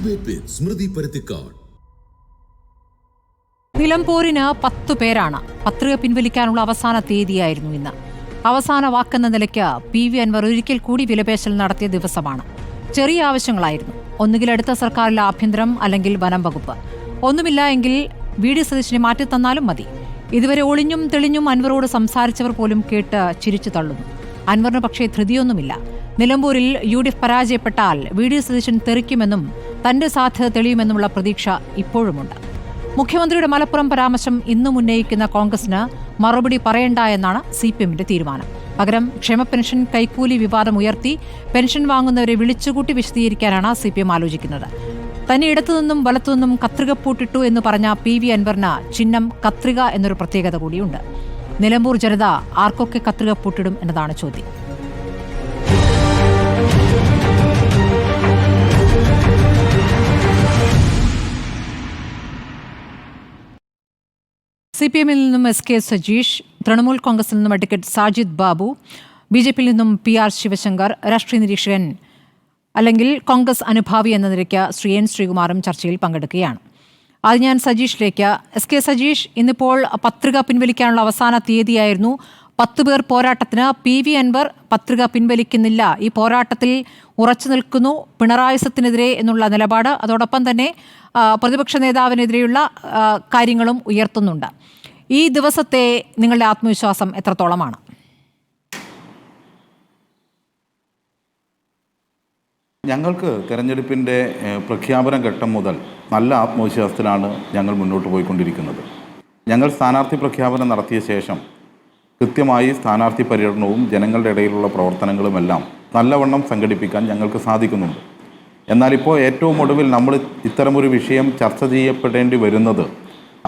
Debate വിത്ത് സ്മൃതി പരുത്തിക്കാട്. നിലമ്പൂരിന് 10 പേരാണ്. പത്രിക പിൻവലിക്കാനുള്ള അവസാന തീയതിയായിരുന്നു ഇന്ന്. അവസാന വാക്കെന്ന നിലയ്ക്ക് PV അൻവർ ഒരിക്കൽ കൂടി വിലപേശൽ നടത്തിയ ദിവസമാണ്. ചെറിയ ആവശ്യങ്ങളായിരുന്നു. ഒന്നുകിൽ അടുത്ത സർക്കാരിലെ ആഭ്യന്തരം, അല്ലെങ്കിൽ വനം വകുപ്പ്. ഒന്നുമില്ല എങ്കിൽ VD സതീശനെ മാറ്റിത്തന്നാലും മതി. ഇതുവരെ ഒളിഞ്ഞും തെളിഞ്ഞും അൻവറോട് സംസാരിച്ചവർ പോലും കേട്ട് ചിരിച്ചു തള്ളുന്നു. അൻവറിന് പക്ഷേ ധൃതിയൊന്നുമില്ല. നിലമ്പൂരിൽ UDF പരാജയപ്പെട്ടാൽ VD സതീശൻ തെറിക്കുമെന്നും തന്റെ സാധ്യത തെളിയുമെന്നുമുള്ള പ്രതീക്ഷ ഇപ്പോഴുമുണ്ട്. മുഖ്യമന്ത്രിയുടെ മലപ്പുറം പരാമർശം ഇന്നും ഉന്നയിക്കുന്ന കോൺഗ്രസിന് മറുപടി പറയണ്ട എന്നാണ് CPMന്റെ തീരുമാനം. പകരം ക്ഷേമ പെൻഷൻ കൈക്കൂലി വിവാദം ഉയർത്തി പെൻഷൻ വാങ്ങുന്നവരെ വിളിച്ചുകൂട്ടി വിശദീകരിക്കാനാണ് CPM ആലോചിക്കുന്നത്. തന്നെ ഇടത്തുനിന്നും വലത്തുനിന്നും കത്രികപ്പൂട്ടിട്ടു എന്ന് പറഞ്ഞ PV അൻവറിന് ചിഹ്നം കത്രിക എന്നൊരു പ്രത്യേകത കൂടിയുണ്ട്. നിലമ്പൂർ ജനത ആർക്കൊക്കെ കത്രികപ്പൂട്ടിടും എന്നതാണ് ചോദ്യം. CPMൽ നിന്നും SK സജീഷ്, തൃണമൂൽ കോൺഗ്രസിൽ നിന്നും അഡ്വക്കേറ്റ് സാജിദ് ബാബു, BJPയിൽ നിന്നും PR ശിവശങ്കർ, രാഷ്ട്രീയ നിരീക്ഷകൻ അല്ലെങ്കിൽ കോൺഗ്രസ് അനുഭാവി എന്ന നിലയ്ക്ക് ശ്രീ N ശ്രീകുമാറും ചർച്ചയിൽ പങ്കെടുക്കുകയാണ്. അത് ഞാൻ സജീഷിലേക്ക്. SK സജീഷ്, ഇന്നിപ്പോൾ പത്രിക പിൻവലിക്കാനുള്ള അവസാന തീയതിയായിരുന്നു. 10 പേർ പോരാട്ടത്തിന്. PV അൻവർ പത്രിക പിൻവലിക്കുന്നില്ല, ഈ പോരാട്ടത്തിൽ ഉറച്ചു നിൽക്കുന്നു, പിണറായി സത്തിനെതിരെ എന്നുള്ള നിലപാട്, അതോടൊപ്പം തന്നെ പ്രതിപക്ഷ നേതാവിനെതിരെയുള്ള കാര്യങ്ങളും ഉയർത്തുന്നുണ്ട്. ഈ ദിവസത്തെ നിങ്ങളുടെ ആത്മവിശ്വാസം എത്രത്തോളമാണ്? ഞങ്ങൾക്ക് തെരഞ്ഞെടുപ്പിൻ്റെ പ്രഖ്യാപന ഘട്ടം മുതൽ നല്ല ആത്മവിശ്വാസത്തിലാണ് ഞങ്ങൾ മുന്നോട്ട് പോയിക്കൊണ്ടിരിക്കുന്നത്. ഞങ്ങൾ സ്ഥാനാർത്ഥി പ്രഖ്യാപനം നടത്തിയ ശേഷം കൃത്യമായി സ്ഥാനാർത്ഥി പര്യടനവും ജനങ്ങളുടെ ഇടയിലുള്ള പ്രവർത്തനങ്ങളുമെല്ലാം നല്ലവണ്ണം സംഘടിപ്പിക്കാൻ ഞങ്ങൾക്ക് സാധിക്കുന്നുണ്ട്. എന്നാൽ ഇപ്പോൾ ഏറ്റവും ഒടുവിൽ നമ്മൾ ഇത്തരമൊരു വിഷയം ചർച്ച ചെയ്യപ്പെടേണ്ടി വരുന്നത്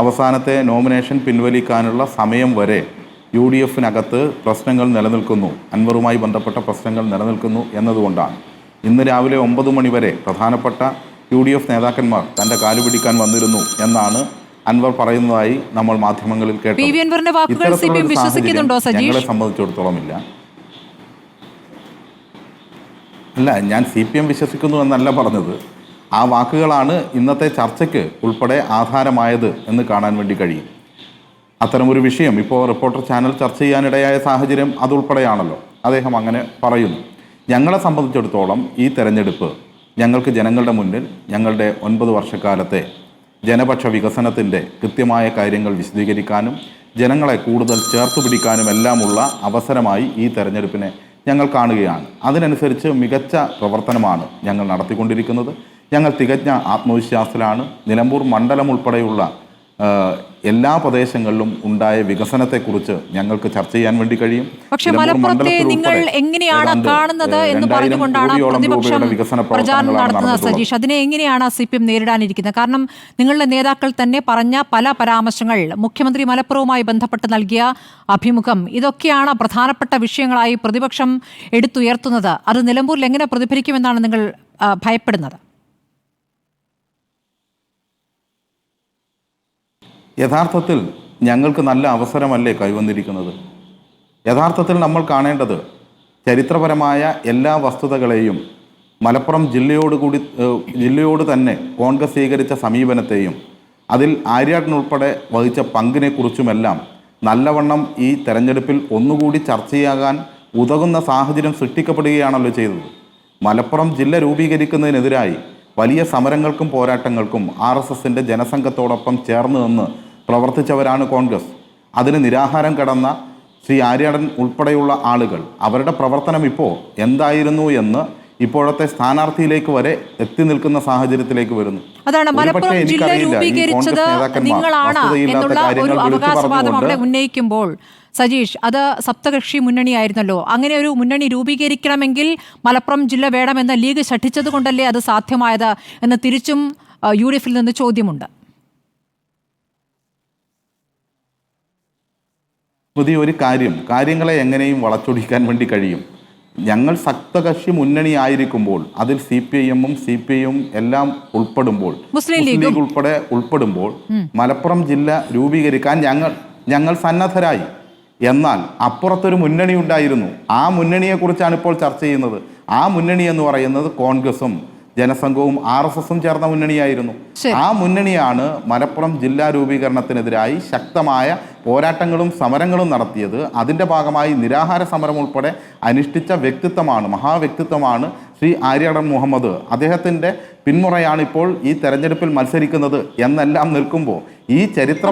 അവസാനത്തെ നോമിനേഷൻ പിൻവലിക്കാനുള്ള സമയം വരെ UDFനകത്ത് പ്രശ്നങ്ങൾ നിലനിൽക്കുന്നു, അൻവറുമായി ബന്ധപ്പെട്ട പ്രശ്നങ്ങൾ നിലനിൽക്കുന്നു എന്നതുകൊണ്ടാണ്. ഇന്ന് രാവിലെ 9 മണി വരെ പ്രധാനപ്പെട്ട UDF നേതാക്കന്മാർ തൻ്റെ കാലു പിടിക്കാൻ വന്നിരുന്നു എന്നാണ് അൻവർ പറയുന്നതായി നമ്മൾ മാധ്യമങ്ങളിൽ കേട്ടു. ഞങ്ങളെ സംബന്ധിച്ചിടത്തോളം ഇല്ല. അല്ല, ഞാൻ CPM വിശ്വസിക്കുന്നു എന്നല്ല പറഞ്ഞത്. ആ വാക്കുകളാണ് ഇന്നത്തെ ചർച്ചയ്ക്ക് ഉൾപ്പെടെ ആധാരമായത് എന്ന് കാണാൻ വേണ്ടി കഴിയും. അത്തരമൊരു വിഷയം ഇപ്പോൾ റിപ്പോർട്ടർ ചാനൽ ചർച്ച ചെയ്യാനിടയായ സാഹചര്യം അതുൾപ്പെടെയാണല്ലോ. അദ്ദേഹം അങ്ങനെ പറയുന്നു. ഞങ്ങളെ സംബന്ധിച്ചിടത്തോളം ഈ തെരഞ്ഞെടുപ്പ് ഞങ്ങൾക്ക് ജനങ്ങളുടെ മുന്നിൽ ഞങ്ങളുടെ 9 വർഷക്കാലത്തെ ജനപക്ഷ വികസനത്തിൻ്റെ കൃത്യമായ കാര്യങ്ങൾ വിശദീകരിക്കാനും ജനങ്ങളെ കൂടുതൽ ചേർത്ത് പിടിക്കാനും എല്ലാമുള്ള അവസരമായി ഈ തെരഞ്ഞെടുപ്പിനെ ഞങ്ങൾ കാണുകയാണ്. അതിനനുസരിച്ച് മികച്ച പ്രവർത്തനമാണ് ഞങ്ങൾ നടത്തിക്കൊണ്ടിരിക്കുന്നത്. ഞങ്ങൾ തികഞ്ഞ ആത്മവിശ്വാസത്തിലാണ്. നിലമ്പൂർ മണ്ഡലം ഉൾപ്പെടെയുള്ള എല്ലാ പ്രദേശങ്ങളിലും ഉണ്ടായ വികസനത്തെക്കുറിച്ച് ഞങ്ങൾക്ക് ചർച്ച ചെയ്യാൻ വേണ്ടി കഴിയും. പക്ഷേ മലപ്പുറത്തെ നിങ്ങൾ എങ്ങനെയാണ് കാണുന്നത് എന്ന് പറഞ്ഞുകൊണ്ടാണ് പ്രതിപക്ഷം പ്രചാരണം നടത്തുന്നത്. സജീഷ്, അതിനെ എങ്ങനെയാണ് CPM നേരിടാനിരിക്കുന്നത്? കാരണം നിങ്ങളുടെ നേതാക്കൾ തന്നെ പറഞ്ഞ പല പരാമർശങ്ങൾ, മുഖ്യമന്ത്രി മലപ്പുറവുമായി ബന്ധപ്പെട്ട് നൽകിയ അഭിമുഖം, ഇതൊക്കെയാണ് പ്രധാനപ്പെട്ട വിഷയങ്ങളായി പ്രതിപക്ഷം എടുത്തുയർത്തുന്നത്. അത് നിലമ്പൂരിൽ എങ്ങനെ പ്രതിഫലിക്കുമെന്നാണ് നിങ്ങൾ ഭയപ്പെടുന്നത്? യഥാർത്ഥത്തിൽ ഞങ്ങൾക്ക് നല്ല അവസരമല്ലേ കൈവന്നിരിക്കുന്നത്? യഥാർത്ഥത്തിൽ നമ്മൾ കാണേണ്ടത് ചരിത്രപരമായ എല്ലാ വസ്തുതകളെയും മലപ്പുറം ജില്ലയോട് തന്നെ കോൺഗ്രസ് സ്വീകരിച്ച സമീപനത്തെയും അതിൽ ആര്യാടനുൾപ്പെടെ വഹിച്ച പങ്കിനെക്കുറിച്ചുമെല്ലാം നല്ലവണ്ണം ഈ തെരഞ്ഞെടുപ്പിൽ ഒന്നുകൂടി ചർച്ചയാകാൻ ഉതകുന്ന സാഹചര്യം സൃഷ്ടിക്കപ്പെടുകയാണല്ലോ ചെയ്തത്. മലപ്പുറം ജില്ല രൂപീകരിക്കുന്നതിനെതിരായി വലിയ സമരങ്ങൾക്കും പോരാട്ടങ്ങൾക്കും RSSൻ്റെ ജനസംഘത്തോടൊപ്പം ചേർന്ന് നിന്ന് പ്രവർത്തിച്ചവരാണ് കോൺഗ്രസ്. അതിന് നിരാഹാരം കടന്ന ശ്രീ ആര്യാടൻ ഉൾപ്പെടെയുള്ള ആളുകൾ അവരുടെ പ്രവർത്തനം ഇപ്പോൾ എന്തായിരുന്നു എന്ന് ഇപ്പോഴത്തെ സ്ഥാനാർത്ഥിയിലേക്ക് വരെ എത്തി നിൽക്കുന്ന സാഹചര്യത്തിലേക്ക് വരുന്നു. അതാണ് മലപ്പുറം ജില്ല രൂപീകരിച്ചത് നിങ്ങളാണ് എന്നുള്ള ഒരു അവകാശവാദം അവിടെ ഉന്നയിക്കുമ്പോൾ സജീഷ്, അത് സപ്തകക്ഷി മുന്നണിയായിരുന്നല്ലോ. അങ്ങനെ ഒരു മുന്നണി രൂപീകരിക്കണമെങ്കിൽ മലപ്പുറം ജില്ല വേണമെന്ന ലീഗ് ശഠിച്ചത് കൊണ്ടല്ലേ അത് സാധ്യമായത് എന്ന് തിരിച്ചും UDFൽ നിന്ന് ചോദ്യമുണ്ട്. പുതിയൊരു കാര്യങ്ങളെ എങ്ങനെയും വളച്ചൊടിക്കാൻ വേണ്ടി കഴിയും. ഞങ്ങൾ സപ്തകക്ഷി മുന്നണി ആയിരിക്കുമ്പോൾ അതിൽ CPIM-ഉം CPI-യും എല്ലാം ഉൾപ്പെടുമ്പോൾ, മുസ്ലിം ലീഗ് ഉൾപ്പെടെ ഉൾപ്പെടുമ്പോൾ മലപ്പുറം ജില്ല രൂപീകരിക്കാൻ ഞങ്ങൾ സന്നദ്ധരായി. എന്നാൽ അപ്പുറത്തൊരു മുന്നണി ഉണ്ടായിരുന്നു. ആ മുന്നണിയെക്കുറിച്ചാണ് ഇപ്പോൾ ചർച്ച ചെയ്യുന്നത്. ആ മുന്നണി എന്ന് പറയുന്നത് കോൺഗ്രസും ജനസംഘവും RSSും ചേർന്ന മുന്നണിയായിരുന്നു. ആ മുന്നണിയാണ് മലപ്പുറം ജില്ലാ രൂപീകരണത്തിനെതിരായി ശക്തമായ പോരാട്ടങ്ങളും സമരങ്ങളും നടത്തിയത്. അതിൻ്റെ ഭാഗമായി നിരാഹാര സമരം ഉൾപ്പെടെ അനുഷ്ഠിച്ച വ്യക്തിത്വമാണ്, മഹാവ്യക്തിത്വമാണ് ശ്രീ ആര്യാടൻ മുഹമ്മദ്. അദ്ദേഹത്തിൻ്റെ പിന്മുറയാണ് ഇപ്പോൾ ഈ തെരഞ്ഞെടുപ്പിൽ മത്സരിക്കുന്നത് എന്നെല്ലാം നിൽക്കുമ്പോൾ ഈ ചരിത്ര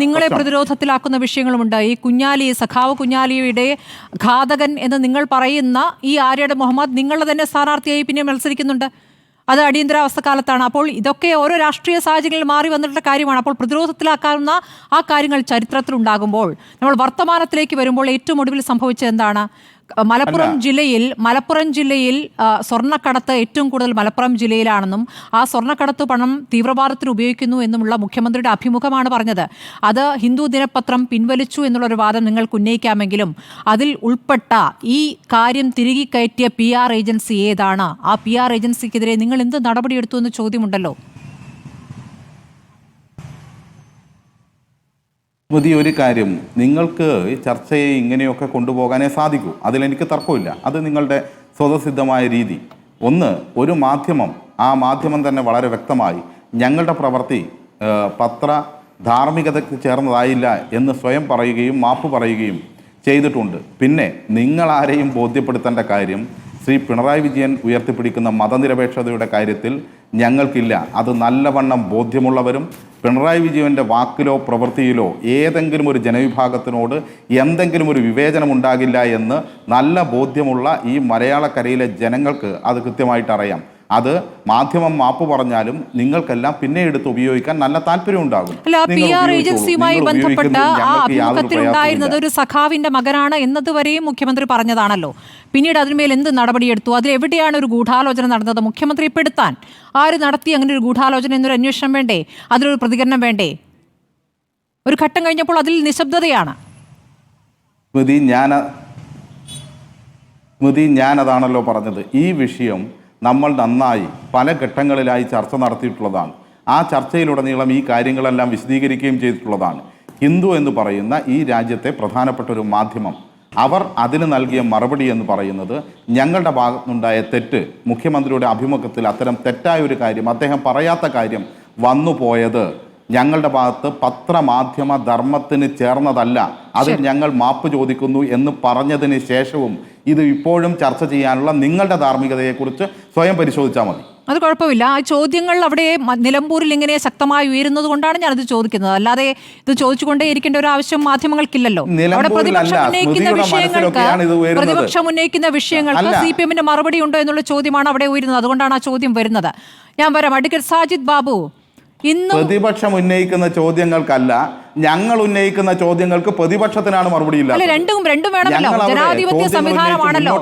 നിങ്ങളെ പ്രതിരോധത്തിലാക്കുന്ന വിഷയങ്ങളുമുണ്ട്. ഈ കുഞ്ഞാലി, സഖാവ് കുഞ്ഞാലിയുടെ ഘാതകൻ എന്ന് നിങ്ങൾ പറയുന്ന ഈ ആര്യാടൻ മുഹമ്മദ് നിങ്ങളുടെ തന്നെ സ്ഥാനാർത്ഥിയായി പിന്നെ മത്സരിക്കുന്നുണ്ട്. അത് അടിയന്തരാവസ്ഥ കാലത്താണ്. അപ്പോൾ ഇതൊക്കെ ഓരോ രാഷ്ട്രീയ സാഹചര്യങ്ങളിൽ മാറി വന്നിട്ടുള്ള കാര്യമാണ്. അപ്പോൾ പ്രതിരോധത്തിലാക്കാവുന്ന ആ കാര്യങ്ങൾ ചരിത്രത്തിലുണ്ടാകുമ്പോൾ നമ്മൾ വർത്തമാനത്തിലേക്ക് വരുമ്പോൾ ഏറ്റവും ഒടുവിൽ സംഭവിച്ചത് എന്താണ്? മലപ്പുറം ജില്ലയിൽ സ്വർണ്ണക്കടത്ത് ഏറ്റവും കൂടുതൽ മലപ്പുറം ജില്ലയിലാണെന്നും ആ സ്വർണ്ണക്കടത്ത് പണം തീവ്രവാദത്തിന് ഉപയോഗിക്കുന്നു എന്നുമുള്ള മുഖ്യമന്ത്രിയുടെ അഭിമുഖമാണ് പറഞ്ഞത്. അത് ഹിന്ദു ദിനപത്രം പിൻവലിച്ചു എന്നുള്ളൊരു വാദം നിങ്ങൾക്ക് ഉന്നയിക്കാമെങ്കിലും അതിൽ ഉൾപ്പെട്ട ഈ കാര്യം തിരികെ കയറ്റിയ PR ഏജൻസി ഏതാണ്? ആ PR ഏജൻസിക്കെതിരെ നിങ്ങൾ എന്ത് നടപടിയെടുത്തു എന്ന് ചോദ്യമുണ്ടല്ലോ. ഒരു കാര്യം, നിങ്ങൾക്ക് ഈ ചർച്ചയെ ഇങ്ങനെയൊക്കെ കൊണ്ടുപോകാനേ സാധിക്കൂ, അതിലെനിക്ക് തർക്കമില്ല. അത് നിങ്ങളുടെ സ്വതസിദ്ധമായ രീതി. ഒരു മാധ്യമം, ആ മാധ്യമം തന്നെ വളരെ വ്യക്തമായി ഞങ്ങളുടെ പ്രവൃത്തി പത്ര ധാർമ്മികതയ്ക്ക് ചേർന്നതായില്ല എന്ന് സ്വയം പറയുകയും മാപ്പ് പറയുകയും ചെയ്തിട്ടുണ്ട്. പിന്നെ നിങ്ങളാരെയും ബോധ്യപ്പെടുത്തേണ്ട കാര്യം ശ്രീ പിണറായി വിജയൻ ഉയർത്തിപ്പിടിക്കുന്ന മതനിരപേക്ഷതയുടെ കാര്യത്തിൽ ഞങ്ങൾക്കില്ല. അത് നല്ലവണ്ണം ബോധ്യമുള്ളവരും പിണറായി വിജയൻ്റെ വാക്കിലോ പ്രവൃത്തിയിലോ ഏതെങ്കിലും ഒരു ജനവിഭാഗത്തിനോട് എന്തെങ്കിലും ഒരു വിവേചനം ഉണ്ടാകില്ല എന്ന് നല്ല ബോധ്യമുള്ള ഈ മലയാളക്കരയിലെ ജനങ്ങൾക്ക് അത് കൃത്യമായിട്ട് അറിയാം. അത് മാധ്യമം മാപ്പ് പറഞ്ഞാലും നിങ്ങൾക്കെല്ലാം പിന്നെ എടുത്ത് ഉപയോഗിക്കാൻ നല്ല താല്പര്യം ഉണ്ടാകും. PR ഏജൻസിയുമായി ബന്ധപ്പെട്ട ആ അഭിമുഖത്തിൽ ഉണ്ടായിരുന്നത് ഒരു സഖാവിന്റെ മകനാണ് എന്നതുവരെയും മുഖ്യമന്ത്രി പറഞ്ഞതാണല്ലോ. പിന്നീട് അതിന്മേൽ എന്ത് നടപടിയെടുത്തു? അതിലെവിടെയാണ് ഒരു ഗൂഢാലോചന നടന്നത്? മുഖ്യമന്ത്രിയെ പെടുത്താൻ ആര് നടത്തി അങ്ങനെ ഒരു ഗൂഢാലോചന എന്നൊരു അന്വേഷണം വേണ്ടേ? അതിലൊരു പ്രതികരണം വേണ്ടേ? ഒരു ഘട്ടം കഴിഞ്ഞപ്പോൾ അതിൽ നിശബ്ദതയാണ്. ഞാനതാണല്ലോ പറഞ്ഞത്. ഈ വിഷയം നമ്മൾ നന്നായി പല ഘട്ടങ്ങളിലായി ചർച്ച നടത്തിയിട്ടുള്ളതാണ്. ആ ചർച്ചയിലുടനീളം ഈ കാര്യങ്ങളെല്ലാം വിശദീകരിക്കുകയും ചെയ്തിട്ടുള്ളതാണ്. ഹിന്ദു എന്ന് പറയുന്ന ഈ രാജ്യത്തെ പ്രധാനപ്പെട്ട ഒരു മാധ്യമം, അവർ അതിന് നൽകിയ മറുപടി എന്ന് പറയുന്നത് ഞങ്ങളുടെ ഭാഗത്തുനിന്നുണ്ടായ തെറ്റ്, മുഖ്യമന്ത്രിയുടെ അഭിമുഖത്തിൽ അത്തരം തെറ്റായ ഒരു കാര്യം, അദ്ദേഹം പറയാത്ത കാര്യം വന്നു പോയത് ഞങ്ങളുടെ ഭാഗത്ത് പത്രമാധ്യമ ധർമ്മത്തിന് ചേർന്നതല്ല, അത് ഞങ്ങൾ മാപ്പ് ചോദിക്കുന്നു എന്ന് പറഞ്ഞതിന് ശേഷവും ഇത് ഇപ്പോഴും ചർച്ച ചെയ്യാനുള്ള നിങ്ങളുടെ ധാർമ്മികതയെക്കുറിച്ച് സ്വയം പരിശോധിച്ചാൽ മതി. അത് കുഴപ്പമില്ല. ആ ചോദ്യങ്ങൾ അവിടെ നിലമ്പൂരിൽ ഇങ്ങനെ ശക്തമായി ഉയരുന്നത് കൊണ്ടാണ് ഞാനത് ചോദിക്കുന്നത്. അല്ലാതെ ഇത് ചോദിച്ചുകൊണ്ടേ ഇരിക്കേണ്ട ഒരു ആവശ്യം മാധ്യമങ്ങൾക്കില്ലല്ലോ. അവിടെ പ്രതിപക്ഷം ഉന്നയിക്കുന്ന വിഷയങ്ങൾക്ക് CPMന്റെ മറുപടി ഉണ്ടോ എന്നുള്ള ചോദ്യമാണ് അവിടെ ഉയരുന്നത്. അതുകൊണ്ടാണ് ആ ചോദ്യം വരുന്നത്. ഞാൻ വരാം. അഡ്വക്കേറ്റ് സാജിദ് ബാബു, പ്രതിപക്ഷം ഉന്നയിക്കുന്ന ചോദ്യങ്ങൾക്കല്ല, ഞങ്ങൾ ഉന്നയിക്കുന്ന ചോദ്യങ്ങൾക്ക് പ്രതിപക്ഷത്തിനാണ് മറുപടി ഇല്ല. രണ്ടും വേണമല്ലോ. ജനാധിപത്യ സംവിധാനമാണല്ലോ.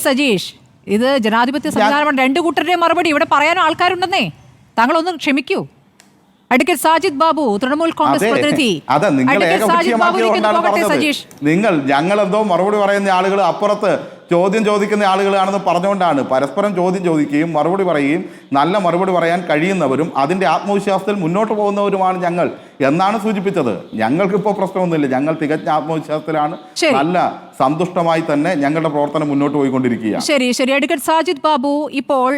സജീഷ്, ഇത് ജനാധിപത്യ സംവിധാനമാണ്. രണ്ടു കൂട്ടരുടെ മറുപടി ഇവിടെ പറയാനും ആൾക്കാരുണ്ടെന്നേ. താങ്കളൊന്ന് ക്ഷമിക്കൂ. അഡ്വക്കേറ്റ് സാജിദ് ബാബു, തൃണമൂൽ കോൺഗ്രസ് പ്രതിനിധി. നിങ്ങൾ ഞങ്ങളെന്തോ മറുപടി പറയുന്ന ആളുകൾ അപ്പുറത്ത് ചോദ്യം ചോദിക്കുന്ന ആളുകളാണെന്ന് പറഞ്ഞുകൊണ്ടാണ് പരസ്പരം ചോദ്യം ചോദിക്കുകയും മറുപടി പറയുകയും നല്ല മറുപടി പറയാൻ കഴിയുന്നവരും അതിൻ്റെ ആത്മവിശ്വാസത്തിൽ മുന്നോട്ട് പോകുന്നവരുമാണ് ഞങ്ങൾ എന്നാണ് സൂചിപ്പിച്ചത്. ഞങ്ങൾക്കിപ്പോൾ പ്രശ്നമൊന്നുമില്ല. ഞങ്ങൾ തികഞ്ഞ ആത്മവിശ്വാസത്തിലാണ്, നല്ല സന്തുഷ്ടമായി തന്നെ ഞങ്ങളുടെ പ്രവർത്തനം മുന്നോട്ട് പോയിക്കൊണ്ടിരിക്കുകയാണ്. ശരി. അഡ്വക്കേറ്റ് സാജിദ് ബാബു, ഇപ്പോൾ